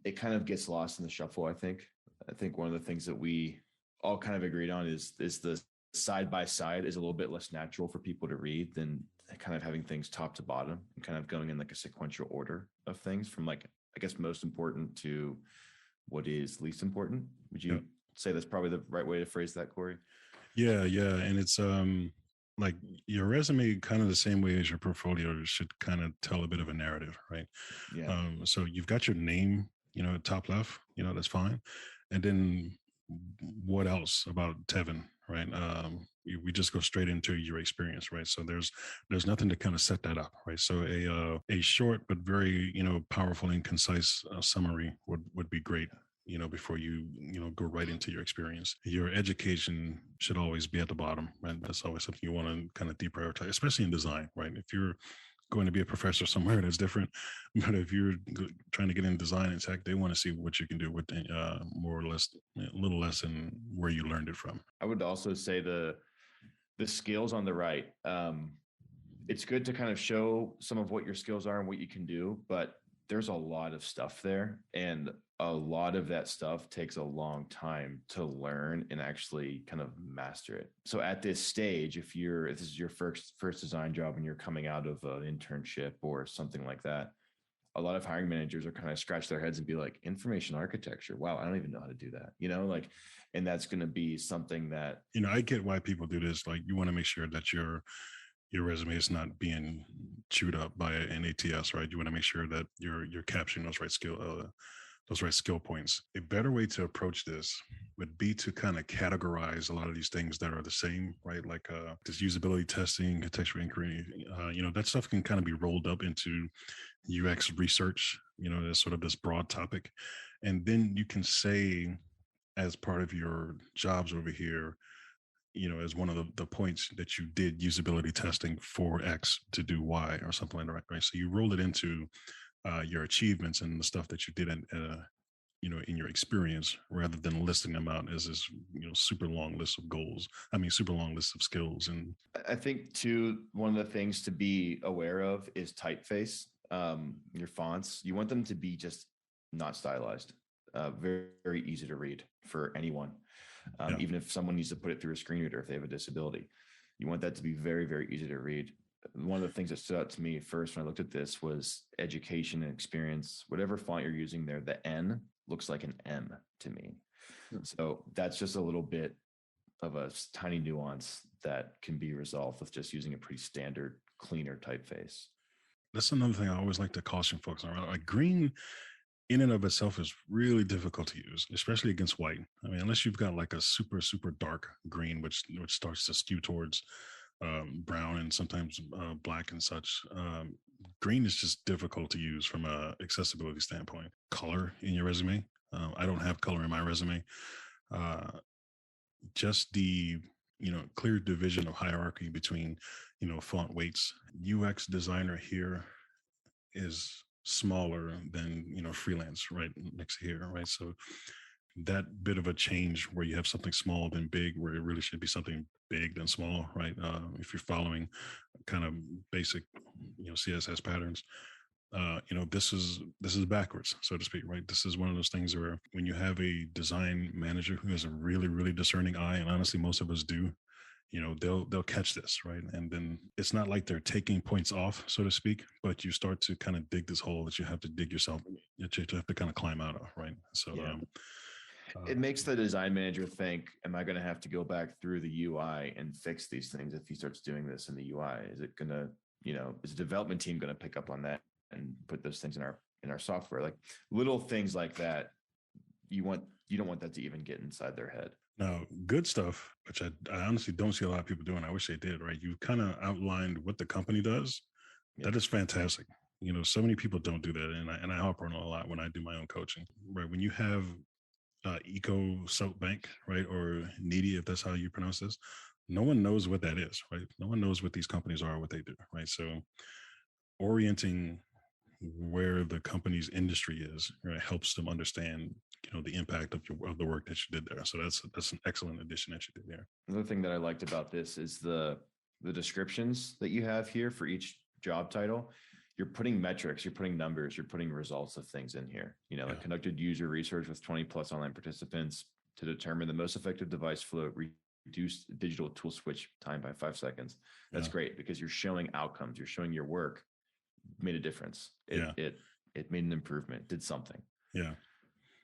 it kind of gets lost in the shuffle, I think. I think one of the things that we all kind of agreed on is the side by side is a little bit less natural for people to read than kind of having things top to bottom and kind of going in like a sequential order of things from, like, I guess, most important to what is least important. Would you say that's probably the right way to phrase that, Corey? Yeah. And it's like your resume, kind of the same way as your portfolio, should kind of tell a bit of a narrative, right? Yeah. So you've got your name, top left, that's fine. And then what else about Tevin, right? We just go straight into your experience, right? So there's nothing to kind of set that up, right? So a short but very powerful and concise summary would be great, before you go right into your experience. Your education should always be at the bottom, right? That's always something you want to kind of deprioritize, especially in design, right? If you're going to be a professor somewhere, that's different. But if you're trying to get in design and tech, they want to see what you can do with more or less, a little less than where you learned it from. I would also say the skills on the right. It's good to kind of show some of what your skills are and what you can do, but there's a lot of stuff there, and a lot of that stuff takes a long time to learn and actually kind of master it. So at this stage, if this is your first design job and you're coming out of an internship or something like that, a lot of hiring managers are kind of scratch their heads and be like, information architecture. Wow, I don't even know how to do that. And that's going to be something that, I get why people do this. Like, you want to make sure that your resume is not being chewed up by an ATS, right? You want to make sure that you're capturing those right skill points. A better way to approach this would be to kind of categorize a lot of these things that are the same, right? Like this usability testing, contextual inquiry, that stuff can kind of be rolled up into UX research, as sort of this broad topic. And then you can say, as part of your jobs over here, as one of the points that you did usability testing for X to do Y or something like that, right? So you roll it into your achievements and the stuff that you did in your experience, rather than listing them out as this, super long list of goals. I mean, super long list of skills. And I think too, one of the things to be aware of is typeface. Your fonts, you want them to be just not stylized, very, very easy to read for anyone. Even if someone needs to put it through a screen reader, if they have a disability, you want that to be very, very easy to read. One of the things that stood out to me first when I looked at this was education and experience. Whatever font you're using there, the N looks like an M to me. So that's just a little bit of a tiny nuance that can be resolved with just using a pretty standard, cleaner typeface. That's another thing I always like to caution folks around. Like, green in and of itself is really difficult to use, especially against white. I mean, unless you've got like a super, super dark green, which starts to skew towards brown and sometimes black and such. Green is just difficult to use from a accessibility standpoint. Color in your resume. I don't have color in my resume. Just the clear division of hierarchy between font weights. UX designer here is smaller than freelance right next to here, right? So that bit of a change where you have something small then big, where it really should be something big then small, right? If you're following kind of basic CSS patterns, this is backwards, so to speak, right? This is one of those things where when you have a design manager who has a really, really discerning eye, and honestly most of us do, they'll catch this, right? And then it's not like they're taking points off, so to speak, but you start to kind of dig this hole that you have to dig yourself, that you have to kind of climb out of, right? So it makes the design manager think, am I going to have to go back through the UI and fix these things if he starts doing this in the UI? Is it going to, is the development team going to pick up on that and put those things in our software? Like little things like that, you don't want that to even get inside their head. Now, good stuff, which I honestly don't see a lot of people doing. I wish they did, right? You kind of outlined what the company does. Yeah. That is fantastic. So many people don't do that. And I harp on a lot when I do my own coaching, right? When you have Eco Soap Bank, right? Or Needy, if that's how you pronounce this, no one knows what that is, right? No one knows what these companies are, what they do, right? So orienting where the company's industry is, right, helps them understand the impact of the work that you did there. So that's an excellent addition that you did there. Another thing that I liked about this is the descriptions that you have here for each job title. You're putting metrics, you're putting numbers, you're putting results of things in here. Like conducted user research with 20 plus online participants to determine the most effective device flow, reduce digital tool switch time by 5 seconds. That's great because you're showing outcomes. You're showing your work made a difference. It made an improvement, did something. Yeah.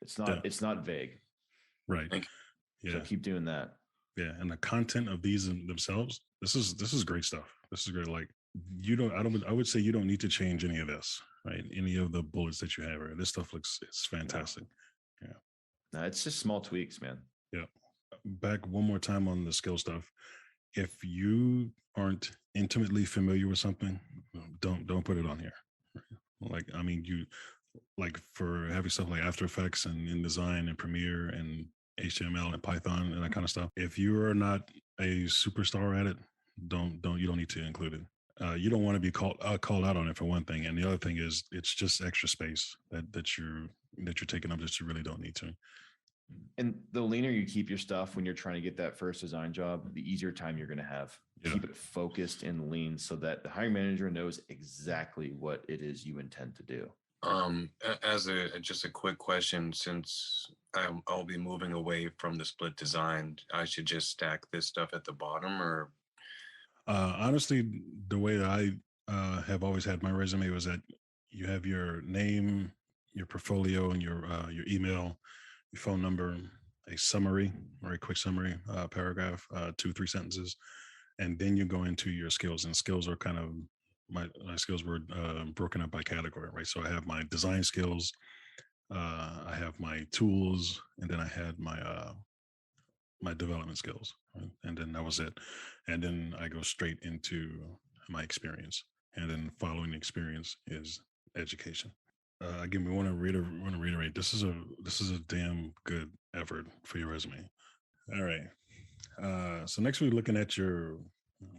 It's not vague. Right. Yeah. So keep doing that. Yeah. And the content of these themselves, this is great stuff. This is great. Like I would say you don't need to change any of this, right? Any of the bullets that you have, right? This stuff it's fantastic. Yeah. No, it's just small tweaks, man. Yeah. Back one more time on the skill stuff. If you aren't intimately familiar with something, don't put it on here. Like, I mean, like for having stuff like After Effects and InDesign and Premiere and HTML and Python and that kind of stuff. If you are not a superstar at it, you don't need to include it. You don't want to be called out on it, for one thing, and the other thing is it's just extra space that you're taking up that you really don't need to. And the leaner you keep your stuff when you're trying to get that first design job, the easier time you're going to have. Keep it focused and lean so that the hiring manager knows exactly what it is you intend to do. As just a quick question, since I'll be moving away from the split design, I should just stack this stuff at the bottom, or? Honestly, the way that I have always had my resume was that you have your name, your portfolio, and your email, your phone number, a summary or a quick summary paragraph, 2-3 sentences, and then you go into your skills. And skills are kind of my skills were broken up by category, right? So I have my design skills, I have my tools, and then I had my development skills, right? And then that was it. And then I go straight into my experience, and then following the experience is education. Again, we want to reiterate. This is a damn good effort for your resume. All right. So next we're looking at your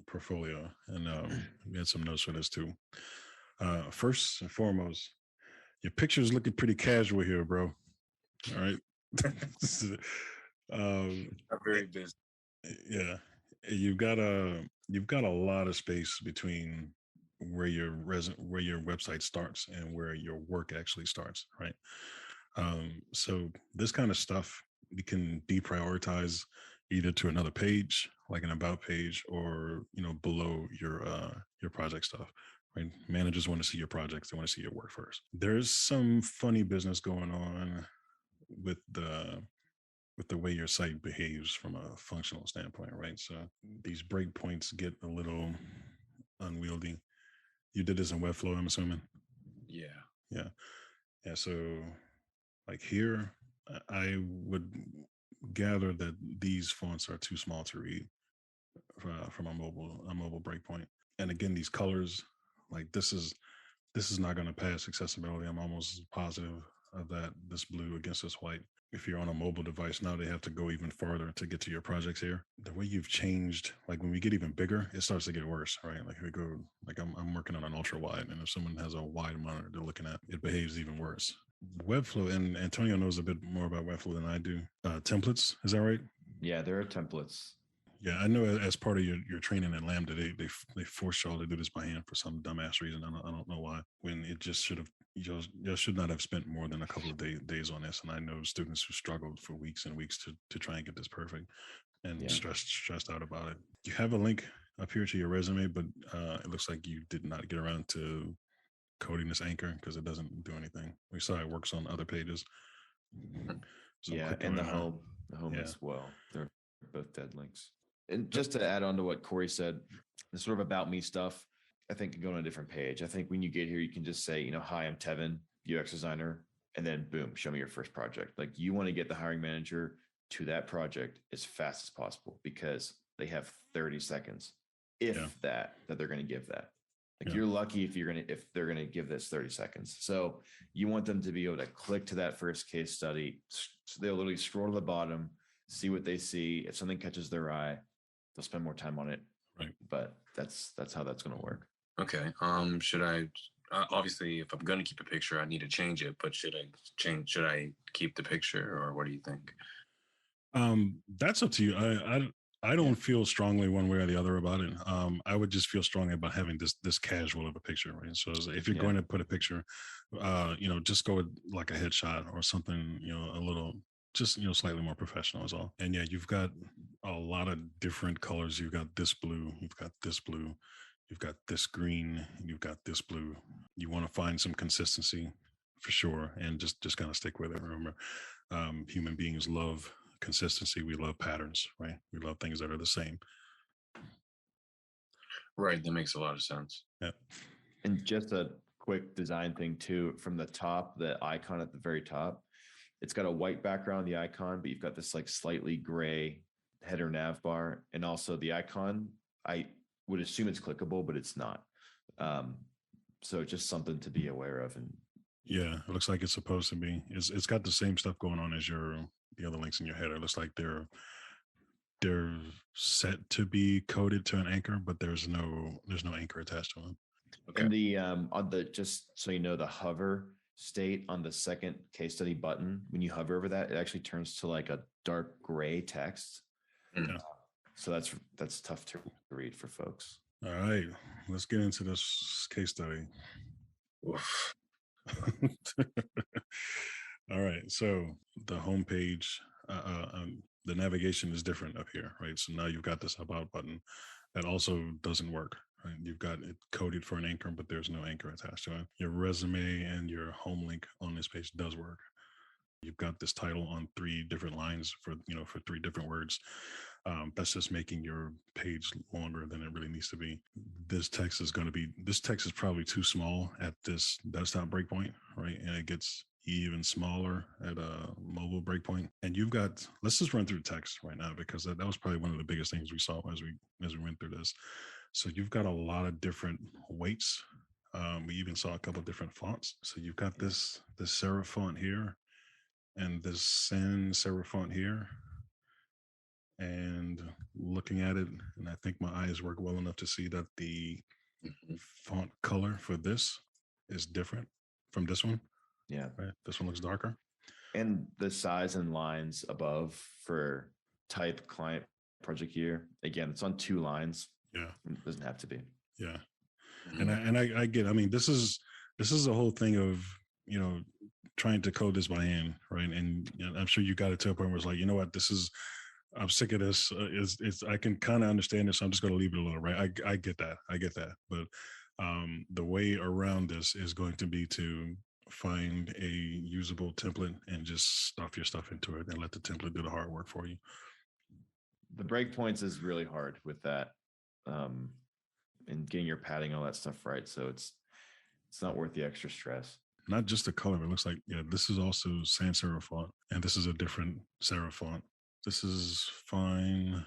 portfolio, and we had some notes for this too. First and foremost, your picture's looking pretty casual here, bro. All right. um, I'm very busy. yeah, you've got a lot of space between where where your website starts and where your work actually starts, right? So this kind of stuff you can deprioritize either to another page, like an about page, or below your project stuff. Right? Managers want to see your projects; they want to see your work first. There's some funny business going on with the way your site behaves from a functional standpoint, right? So these breakpoints get a little unwieldy. You did this in Webflow, I'm assuming. Yeah. Yeah. Yeah. So like here, I would gather that these fonts are too small to read from a mobile breakpoint. And again, these colors, like this is not going to pass accessibility. I'm almost positive of that. This blue against this white. If you're on a mobile device now, they have to go even farther to get to your projects here. The way you've changed, like when we get even bigger, it starts to get worse, right? Like we go, like I'm working on an ultra wide, and if someone has a wide monitor they're looking at, it behaves even worse. Webflow, and Antonio knows a bit more about Webflow than I do. Templates, is that right? Yeah, there are templates. Yeah, I know as part of your training at Lambda, they force y'all to do this by hand for some dumbass reason. I don't know why. When it just should have, you should not have spent more than a couple of days on this. And I know students who struggled for weeks and weeks to try and get this perfect, and stressed out about it. You have a link up here to your resume, but it looks like you did not get around to coding this anchor because it doesn't do anything. We saw it works on other pages. So yeah, and the home as well. They're both dead links. And just to add on to what Corey said, the sort of about me stuff, I think can go on a different page. I think when you get here, you can just say, hi, I'm Tevin, UX designer, and then boom, show me your first project. Like you want to get the hiring manager to that project as fast as possible because they have 30 seconds, if that they're going to give that. Like you're lucky if they're going to give this 30 seconds. So you want them to be able to click to that first case study. So they'll literally scroll to the bottom, see what they see. If something catches their eye, they'll spend more time on it. Right. But that's how that's going to work. Okay. Should I, obviously if I'm going to keep a picture, I need to change it, but should I keep the picture, or what do you think? That's up to you. I don't feel strongly one way or the other about it. I would just feel strongly about having this casual of a picture, right? So if you're going to put a picture, just go with like a headshot or something, a little, just, slightly more professional is all. And yeah, you've got a lot of different colors. You've got this blue, you've got this blue, you've got this green, you've got this blue. You want to find some consistency for sure. And just kind of stick with it. Remember, human beings love consistency. We love patterns, right? We love things that are the same. Right. That makes a lot of sense. Yeah. And just a quick design thing too, from the top, the icon at the very top, it's got a white background, the icon, but you've got this like slightly gray header nav bar. And also the icon, I would assume it's clickable, but it's not. So just something to be aware of. And yeah, it looks like it's supposed to be. It's got the same stuff going on as the other links in your header. It looks like they're set to be coded to an anchor, but there's no anchor attached to them. Okay. And the on the, just so you know, the hover state on the second case study button, when you hover over that, it actually turns to like a dark gray text. Yeah. So that's tough to read for folks. All right, let's get into this case study. All right, so the homepage, the navigation is different up here, right? So now you've got this about button that also doesn't work, right? You've got it coded for an anchor, but there's no anchor attached to it. Your resume and your home link on this page does work. You've got this title on 3 different lines for 3 different words. That's just making your page longer than it really needs to be. This text is probably too small at this desktop breakpoint, right? And it gets even smaller at a mobile breakpoint. And you've got, let's just run through text right now, because that was probably one of the biggest things we saw as we went through this. So you've got a lot of different weights. We even saw a couple of different fonts. So you've got this serif font here and this sans serif font here. And looking at it, and I think my eyes work well enough to see that the font color for this is different from this one. Yeah. Right. This one looks darker. And the size and lines above for type, client, project year, again, it's on 2 lines. Yeah. It doesn't have to be. Yeah. Mhm. And I get, I mean, this is the whole thing of, you know, trying to code this by hand, right? And you know, I'm sure you got it to a point where it's like, you know what, I'm sick of this. I can kind of understand this. So I'm just going to leave it alone, right? I get that. I get that. But the way around this is going to be to find a usable template and just stuff your stuff into it and let the template do the hard work for you. The breakpoints is really hard with that, and getting your padding, all that stuff right. So it's not worth the extra stress. Not just the color. It looks like, yeah, this is also sans serif font, and this is a different serif font. This is fine.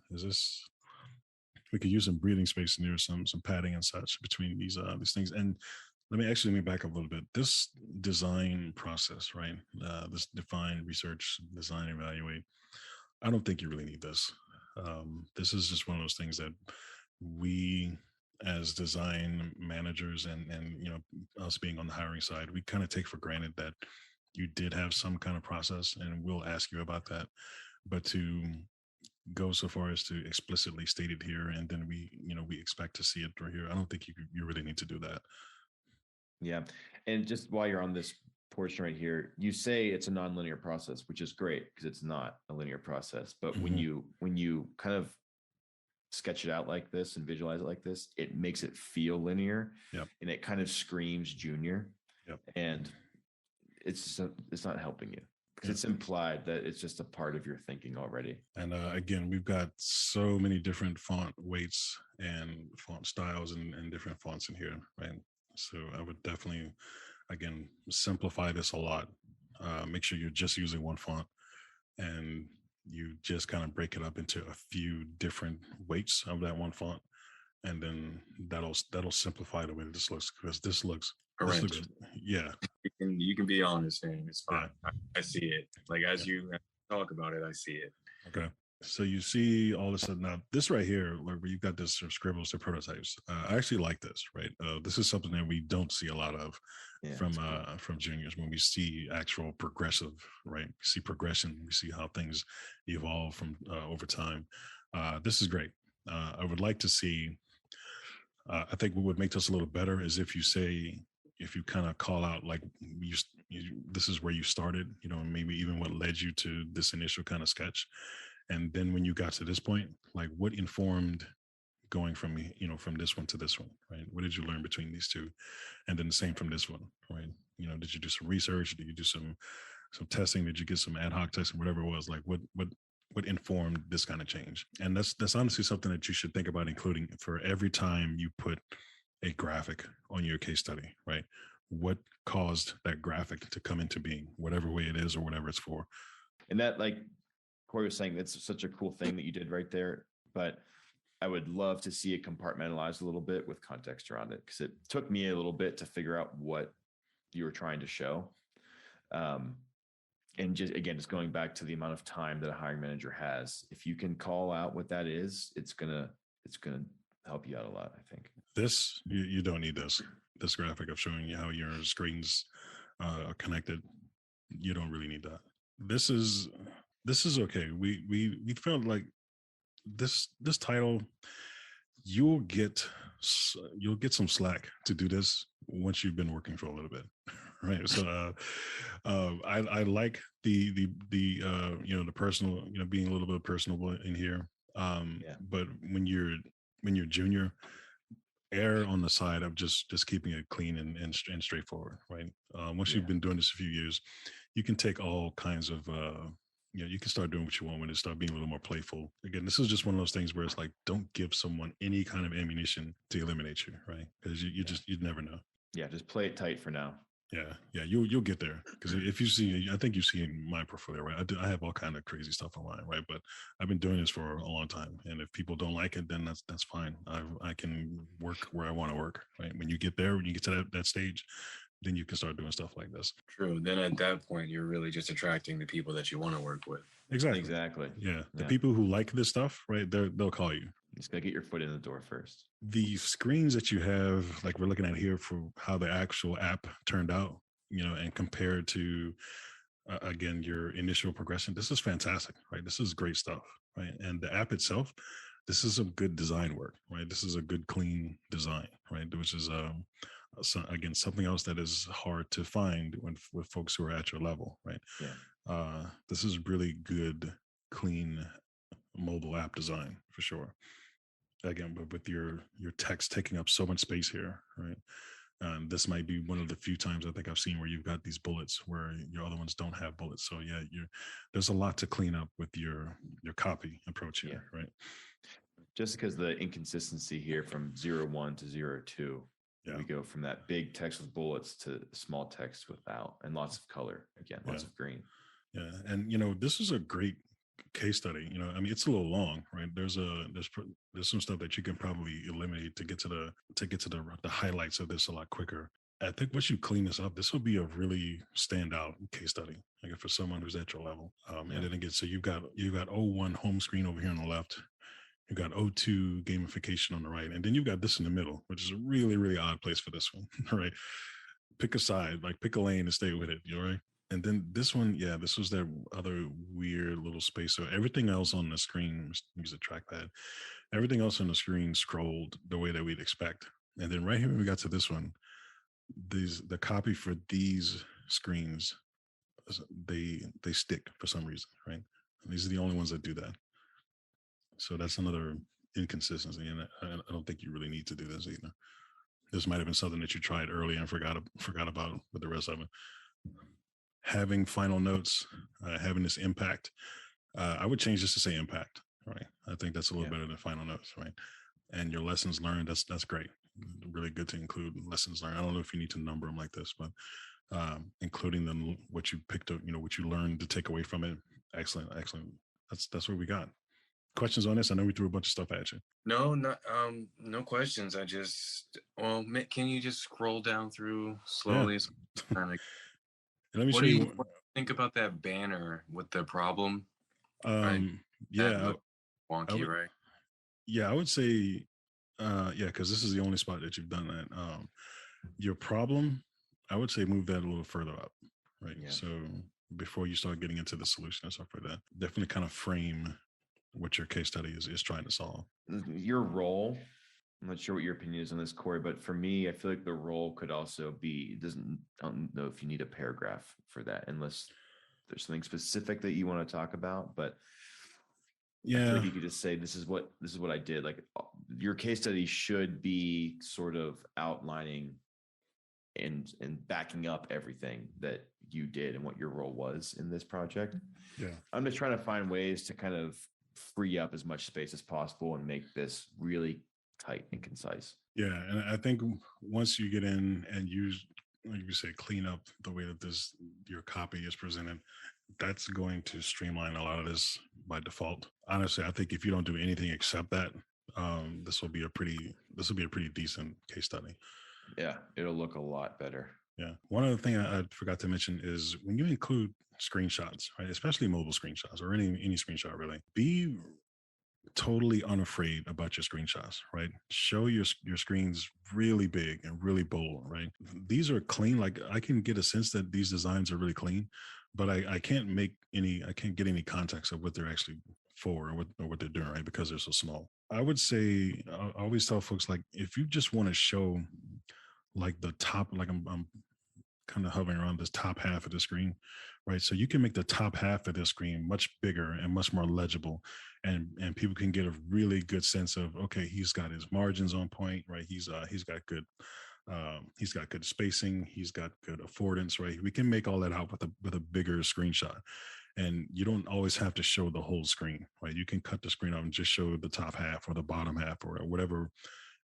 Is this? We could use some breathing space in there, some padding and such between these things. And let me back up a little bit. This design process, right? This define, research, design, evaluate. I don't think you really need this. This is just one of those things that we, as design managers, and you know, us being on the hiring side, we kind of take for granted that you did have some kind of process, and we'll ask you about that. But to go so far as to explicitly state it here, and then we expect to see it right here, I don't think you really need to do that. Yeah. And just while you're on this portion right here, you say it's a nonlinear process, which is great because it's not a linear process. But when you kind of sketch it out like this and visualize it like this, it makes it feel linear. Yep. And it kind of screams junior. Yep. And it's not helping you because it's implied that it's just a part of your thinking already. And again, we've got so many different font weights and font styles and different fonts in here, right? So I would definitely, again, simplify this a lot. Make sure you're just using one font, and you just kind of break it up into a few different weights of that one font, and then that'll simplify the way this looks, because this looks yeah. You can be honest, and it's fine. Yeah. I see it. Like as you talk about it, I see it. Okay. So you see all this now. This right here, where you've got this sort of scribbles to prototypes. I actually like this. Right. This is something that we don't see a lot of from juniors. When we see actual progressive, right? We see progression. We see how things evolve from over time. This is great. I would like to see. I think what would make this a little better is if you kind of call out like this is where you started, you know, and maybe even what led you to this initial kind of sketch. And then when you got to this point, like what informed going from this one to this one, right? What did you learn between these two? And then the same from this one, right? You know, did you do some research? Did you do some testing? Did you get some ad hoc testing? Whatever it was, like what informed this kind of change? And that's honestly something that you should think about including for every time you put a graphic on your case study, right? What caused that graphic to come into being, whatever way it is or whatever it's for. And that, like Corey was saying, that's such a cool thing that you did right there. But I would love to see it compartmentalized a little bit with context around it, because it took me a little bit to figure out what you were trying to show. And just going back to the amount of time that a hiring manager has, if you can call out what that is, it's gonna help you out a lot, I think. This, you don't need this graphic of showing you how your screens are connected. You don't really need that. This is okay. We felt like this title, you'll get some slack to do this once you've been working for a little bit, right? So I like the the personal, being a little bit personable in here. But when you're junior, err on the side of just keeping it clean and straightforward, right? Once you've been doing this a few years, you can take all kinds of you can start doing what you want when it start being a little more playful. Again, this is just one of those things where it's like, don't give someone any kind of ammunition to eliminate you, right? Because you'd never know. Yeah, just play it tight for now. Yeah, you'll get there, because if you see, I think you've seen my portfolio, right? I have all kind of crazy stuff online, right? But I've been doing this for a long time, and if people don't like it, then that's fine. I can work where I want to work, right? When you get there, when you get to that stage, then you can start doing stuff like this. True. Then at that point, you're really just attracting the people that you want to work with. Exactly. Yeah. The people who like this stuff, right? They'll call you. You just gotta get your foot in the door first. The screens that you have, like we're looking at here, for how the actual app turned out, and compared to again, your initial progression. This is fantastic, right? This is great stuff, right? And the app itself, this is some good design work, right? This is a good, clean design, right? Which is again something else that is hard to find when with folks who are at your level, right? Yeah. This is really good, clean mobile app design for sure. Again, but with your text taking up so much space here, right? This might be one of the few times I think I've seen where you've got these bullets where your other ones don't have bullets. So yeah, there's a lot to clean up with your copy approach here, right? Just because the inconsistency here from 0.1 to 0.2, we go from that big text with bullets to small text without, and lots of color again, lots of green. Yeah, and this is a great case study. I mean, it's a little long, right? There's some stuff that you can probably eliminate to get to the highlights of this a lot quicker. I think once you clean this up, this will be a really standout case study, like for someone who's at your level. And then again, so you've got 0.1 home screen over here on the left. You've got 0.2 gamification on the right, and then you've got this in the middle, which is a really, really odd place for this one. Right? Pick a side, like pick a lane and stay with it. Right? And then this one, this was that other weird little space. So everything else on the screen, use a trackpad, everything else on the screen scrolled the way that we'd expect. And then right here, when we got to this one, the copy for these screens, they stick for some reason, right? And these are the only ones that do that. So that's another inconsistency. And I don't think you really need to do this either. This might have been something that you tried early and forgot about with the rest of it. Having final notes, having this impact, I would change this to say impact, right? I think that's a little better than final notes, right? And your lessons learned, that's great. Really good to include lessons learned. I don't know if you need to number them like this, but including them, what you picked up, what you learned to take away from it. Excellent. That's what we got. Questions on this? I know we threw a bunch of stuff at you. No questions. Can you just scroll down through slowly? Yeah. Let me show you. What do you think about that banner with the problem? Wonky, right? Yeah, I would say, because this is the only spot that you've done that. Your problem, I would say move that a little further up, right? Yeah. So before you start getting into the solution and stuff like that, definitely kind of frame what your case study is trying to solve. Your role, I'm not sure what your opinion is on this, Corey, but for me, I feel like the role could also be, I don't know if you need a paragraph for that, unless there's something specific that you want to talk about, but I feel like you could just say, this is what I did. Like your case study should be sort of outlining and backing up everything that you did and what your role was in this project. Yeah. I'm just trying to find ways to kind of free up as much space as possible and make this really tight and concise. Yeah. And I think once you get in and use, like you say, clean up the way that your copy is presented, that's going to streamline a lot of this by default. Honestly, I think if you don't do anything except that, this will be a pretty decent case study. Yeah, it'll look a lot better. Yeah. One other thing I forgot to mention is when you include screenshots, right, especially mobile screenshots or any screenshot really, be totally unafraid about your screenshots, right? Show your screens really big and really bold, right? These are clean. Like I can get a sense that these designs are really clean, but I can't get any context of what they're actually for or what they're doing, right? Because they're so small. I would say, I always tell folks, like, if you just want to show like the top, like I'm kind of hovering around this top half of the screen, right? So you can make the top half of the screen much bigger and much more legible, and people can get a really good sense of, okay, he's got his margins on point, right? He's got good spacing, he's got good affordance, right? We can make all that out with a bigger screenshot, and you don't always have to show the whole screen, right? You can cut the screen off and just show the top half or the bottom half or whatever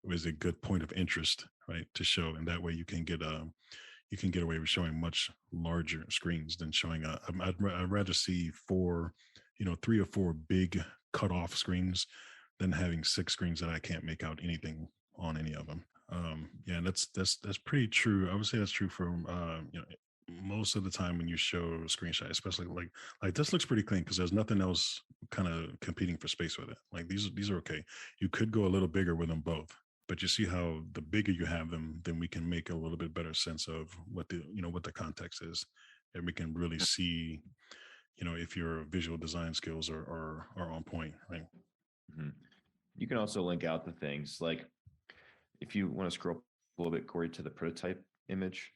is a good point of interest, right, to show, and that way you can get away with showing much larger screens than showing I'd rather see 3 or 4 big cut off screens than having 6 screens that I can't make out anything on any of them. And that's pretty true. I would say that's true for most of the time when you show a screenshot, especially like this looks pretty clean because there's nothing else kind of competing for space with it. Like these are okay. You could go a little bigger with them both. But you see how the bigger you have them, then we can make a little bit better sense of what the context is and we can really see, if your visual design skills are on point, right? Mm-hmm. You can also link out the things like if you want to scroll a little bit, Corey, to the prototype image,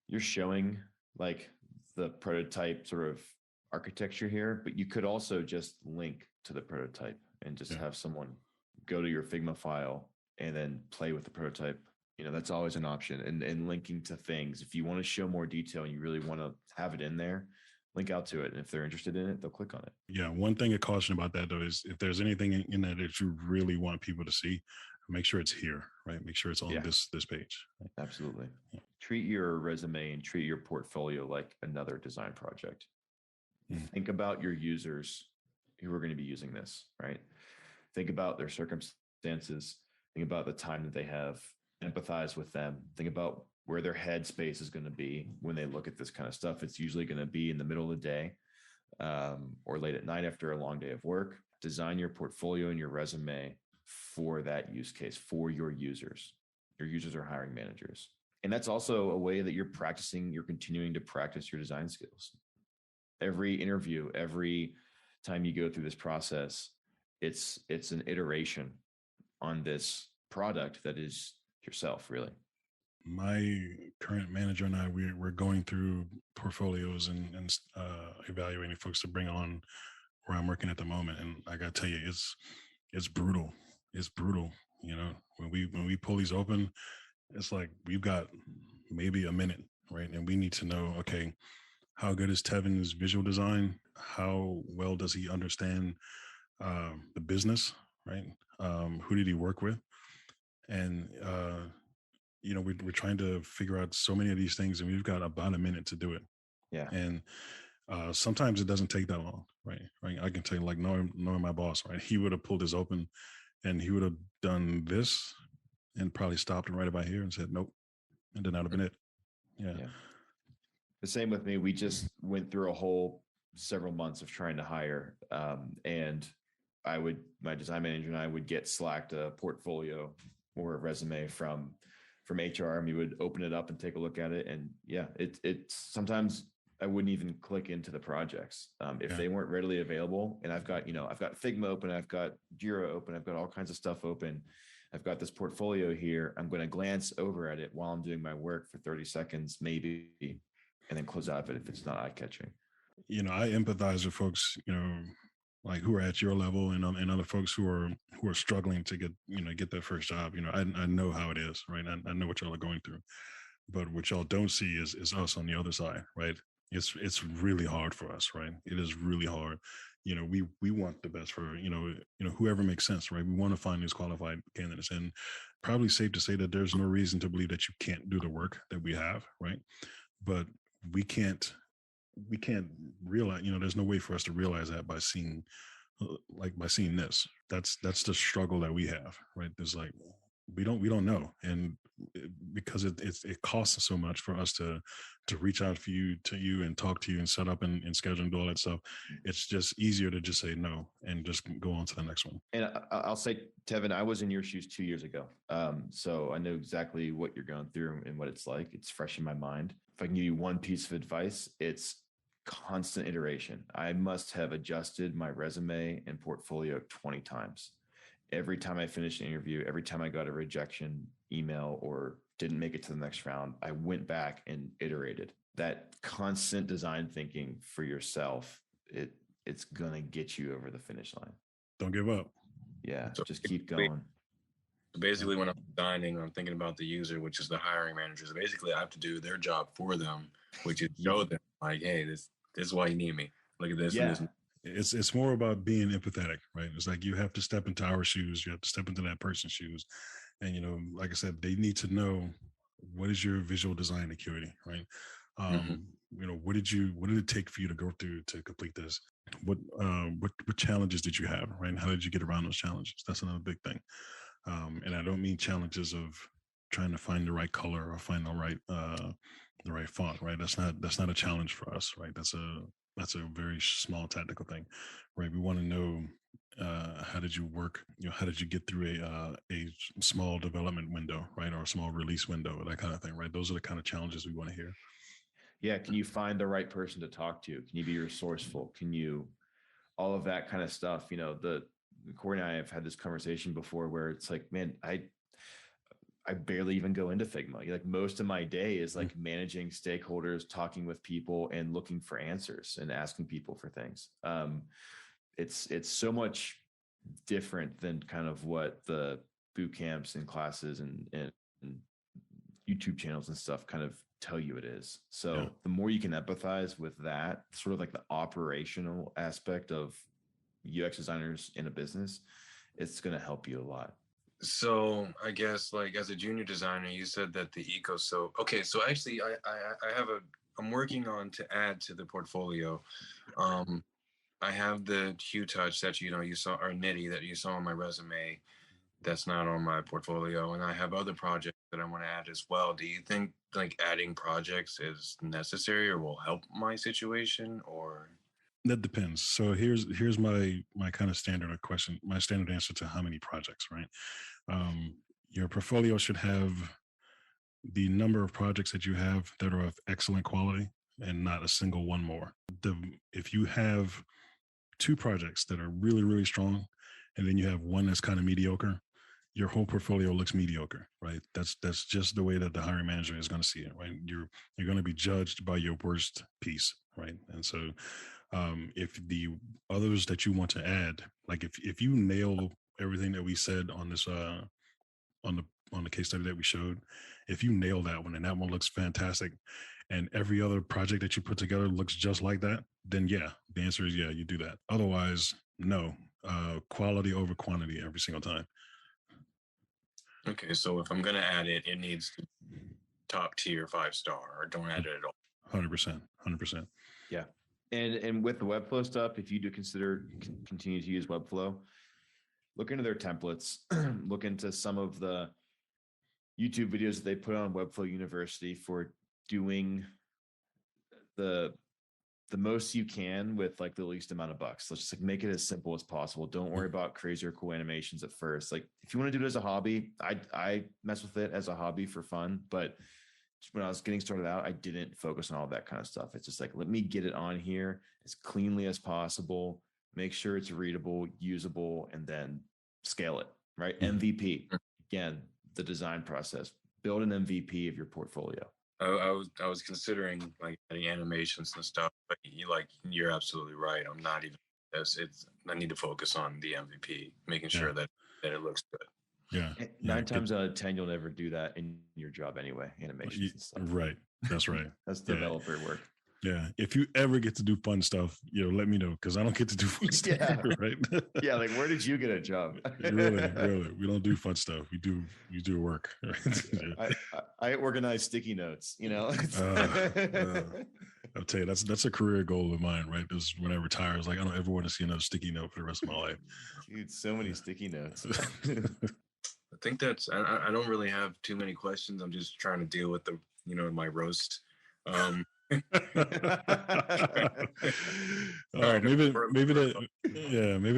you're showing like the prototype sort of architecture here, but you could also just link to the prototype and just have someone go to your Figma file and then play with the prototype. That's always an option. And linking to things, if you want to show more detail and you really want to have it in there, link out to it. And if they're interested in it, they'll click on it. Yeah. One thing to caution about that though is if there's anything in there that you really want people to see, make sure it's here, right? Make sure it's on this page. Right? Absolutely. Yeah. Treat your resume and treat your portfolio like another design project. Think about your users who are going to be using this, right? Think about their circumstances. Think about the time that they have. Empathize with them. Think about where their headspace is going to be when they look at this kind of stuff. It's usually going to be in the middle of the day or late at night after a long day of work. Design your portfolio and your resume for that use case, for your users. Your users are hiring managers. And that's also a way that you're continuing to practice your design skills. Every interview, every time you go through this process, it's an iteration on this product that is yourself, really. My current manager and I, we're going through portfolios and evaluating folks to bring on where I'm working at the moment. And I got to tell you, it's brutal. It's brutal. When we pull these open, it's like we've got maybe a minute, right? And we need to know, okay, how good is Tevin's visual design? How well does he understand the business, right? Who did he work with? And, we're trying to figure out so many of these things, and we've got about a minute to do it. Yeah. And sometimes it doesn't take that long, right? I can tell you, like, knowing my boss, right? He would have pulled this open and he would have done this and probably stopped right about here and said, nope. And then that would have been it. Yeah. The same with me. We just went through a whole several months of trying to hire. And my design manager and I would get slacked a portfolio or a resume from HR, and we would open it up and take a look at it. And it's sometimes I wouldn't even click into the projects if they weren't readily available. And I've got Figma open, I've got Jira open, I've got all kinds of stuff open. I've got this portfolio here. I'm going to glance over at it while I'm doing my work for 30 seconds, maybe, and then close out of it if it's not eye-catching. I empathize with folks, like who are at your level and other folks who are struggling to get that first job. I know how it is, right? I know what y'all are going through, but what y'all don't see is us on the other side, right? It's really hard for us, right? It is really hard. We want the best for, whoever makes sense, right? We want to find these qualified candidates, and probably safe to say that there's no reason to believe that you can't do the work that we have, right? But we can't realize, there's no way for us to realize that by seeing this. That's the struggle that we have, right? There's like, we don't know. And because it costs so much for us to reach out to you and talk to you and set up and schedule and do all that stuff. It's just easier to just say no and just go on to the next one. And I'll say, Tevin, I was in your shoes 2 years ago. So I know exactly what you're going through and what it's like. It's fresh in my mind. If I can give you one piece of advice, it's constant iteration. I must have adjusted my resume and portfolio 20 times. Every time I finished an interview, every time I got a rejection email or didn't make it to the next round, I went back and iterated. That constant design thinking for yourself, it's going to get you over the finish line. Don't give up. Yeah, so just keep going. Basically, when I'm designing, I'm thinking about the user, which is the hiring managers. Basically, I have to do their job for them, which is show them like, hey, this is why you need me. Look at this. Yeah. And this. It's more about being empathetic, right? It's like you have to step into our shoes. You have to step into that person's shoes. And, like I said, they need to know, what is your visual design acuity, right? What did it take for you to go through to complete this? What challenges did you have, right? How did you get around those challenges? That's another big thing. And I don't mean challenges of trying to find the right color or find the right font, right? That's not a challenge for us, right? That's a very small tactical thing, right? We want to know, how did you work? How did you get through a small development window, right? Or a small release window, that kind of thing, right? Those are the kind of challenges we want to hear. Yeah. Can you find the right person to talk to? Can you be resourceful? Can you, all of that kind of stuff? Corey and I have had this conversation before where it's like, man, I barely even go into Figma. Like most of my day is like managing stakeholders, talking with people, and looking for answers and asking people for things. It's so much different than kind of what the boot camps and classes and YouTube channels and stuff kind of tell you it is. So the more you can empathize with that, sort of like the operational aspect of UX designers in a business, it's going to help you a lot. So I guess like as a junior designer, you said that the eco. So okay, so actually I'm working on to add to the portfolio. I have the Hue Touch that you saw, or Nitty that you saw on my resume. That's not on my portfolio, and I have other projects that I want to add as well. Do you think like adding projects is necessary or will help my situation, or? That depends. So here's my kind of standard question, my standard answer to how many projects, right? Your portfolio should have the number of projects that you have that are of excellent quality and not a single one more. If you have 2 projects that are really, really strong, and then you have one that's kind of mediocre, your whole portfolio looks mediocre, right? That's just the way that the hiring manager is going to see it, right? You're going to be judged by your worst piece, right? And so if the others that you want to add, like if you nail everything that we said on this on the case study that we showed, if you nail that one and that one looks fantastic, and every other project that you put together looks just like that, then yeah, the answer is yeah, you do that. Otherwise, no. Quality over quantity every single time. Okay, so if I'm gonna add it, it needs to top tier 5-star, or don't add it at all. 100%. Yeah. And with the Webflow stuff, if you do consider continue to use Webflow, look into their templates, look into some of the YouTube videos that they put on Webflow University for doing the most you can with like the least amount of bucks. Let's just like make it as simple as possible. Don't worry about crazy or cool animations at first. Like if you want to do it as a hobby, I mess with it as a hobby for fun, but when I was getting started out, I didn't focus on all that kind of stuff. It's just like, let me get it on here as cleanly as possible, make sure it's readable, usable, and then scale it, right? MVP, again, the design process, build an MVP of your portfolio. I was considering like adding animations and stuff, but you're absolutely right. I'm not even. I need to focus on the MVP, making sure that it looks good. Yeah. 9 times out of 10, you'll never do that in your job anyway. Animations and stuff. Right. That's right. That's developer work. Yeah. If you ever get to do fun stuff, let me know, because I don't get to do fun stuff. Yeah. Right. Yeah. Like, where did you get a job? Really. We don't do fun stuff. You do work. Right? I organize sticky notes, I'll tell you, that's a career goal of mine, right? Because when I retire, it's like, I don't ever want to see another sticky note for the rest of my life. Dude, so many sticky notes. I think I don't really have too many questions. I'm just trying to deal with my roast. Maybe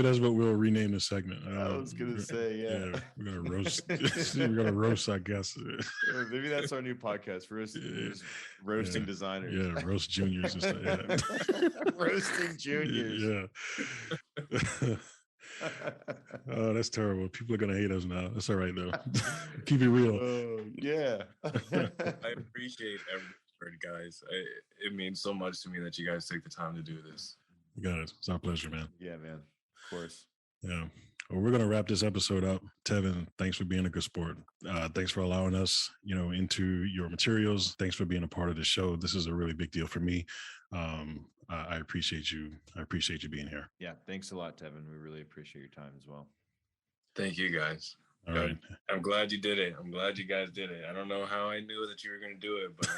that's what we'll rename the segment. I was gonna say, yeah, we're gonna roast. We're gonna roast, I guess. Maybe that's our new podcast. Roasting designers. Yeah, roast juniors and stuff. Yeah. Roasting juniors. Yeah. Oh, that's terrible. People are gonna hate us now. That's all right though. Keep it real. Yeah. I appreciate every word, guys. It means so much to me that you guys take the time to do this. You got it. It's our pleasure, man. Yeah, man. Of course. Yeah. Well, we're gonna wrap this episode up. Tevin, thanks for being a good sport. Thanks for allowing us, into your materials. Thanks for being a part of the show. This is a really big deal for me. I appreciate you. I appreciate you being here. Yeah. Thanks a lot, Tevin. We really appreciate your time as well. Thank you, guys. All right. I'm glad you did it. I'm glad you guys did it. I don't know how I knew that you were going to do it, but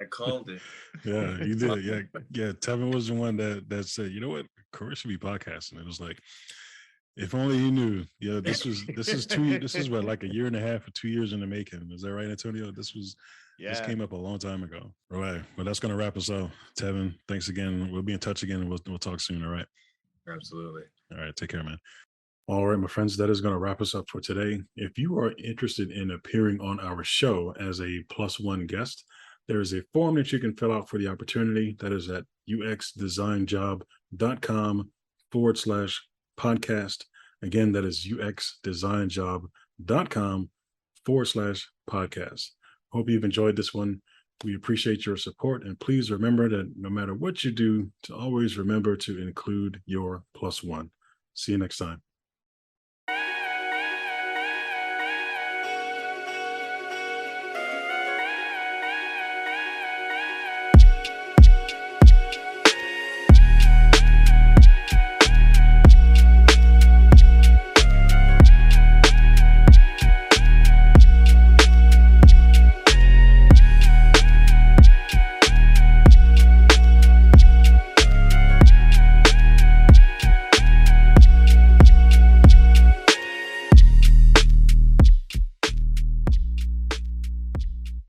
I called it. Yeah, you did. Yeah. Tevin was the one that said, you know what, Corey should be podcasting. It was like, if only you knew. Yeah, this is what, like a year and a half or 2 years in the making. Is that right, Antonio? This came up a long time ago. All right. Well, that's going to wrap us up. Tevin, thanks again. We'll be in touch again, and we'll talk soon. All right. Absolutely. All right. Take care, man. All right, my friends, that is going to wrap us up for today. If you are interested in appearing on our show as a +1 guest, There is a form that you can fill out for the opportunity. That is at uxdesignjob.com/podcast. Again, that is uxdesignjob.com/podcast. Hope you've enjoyed this one. We appreciate your support, and please remember that no matter what you do, to always remember to include your +1. See you next time.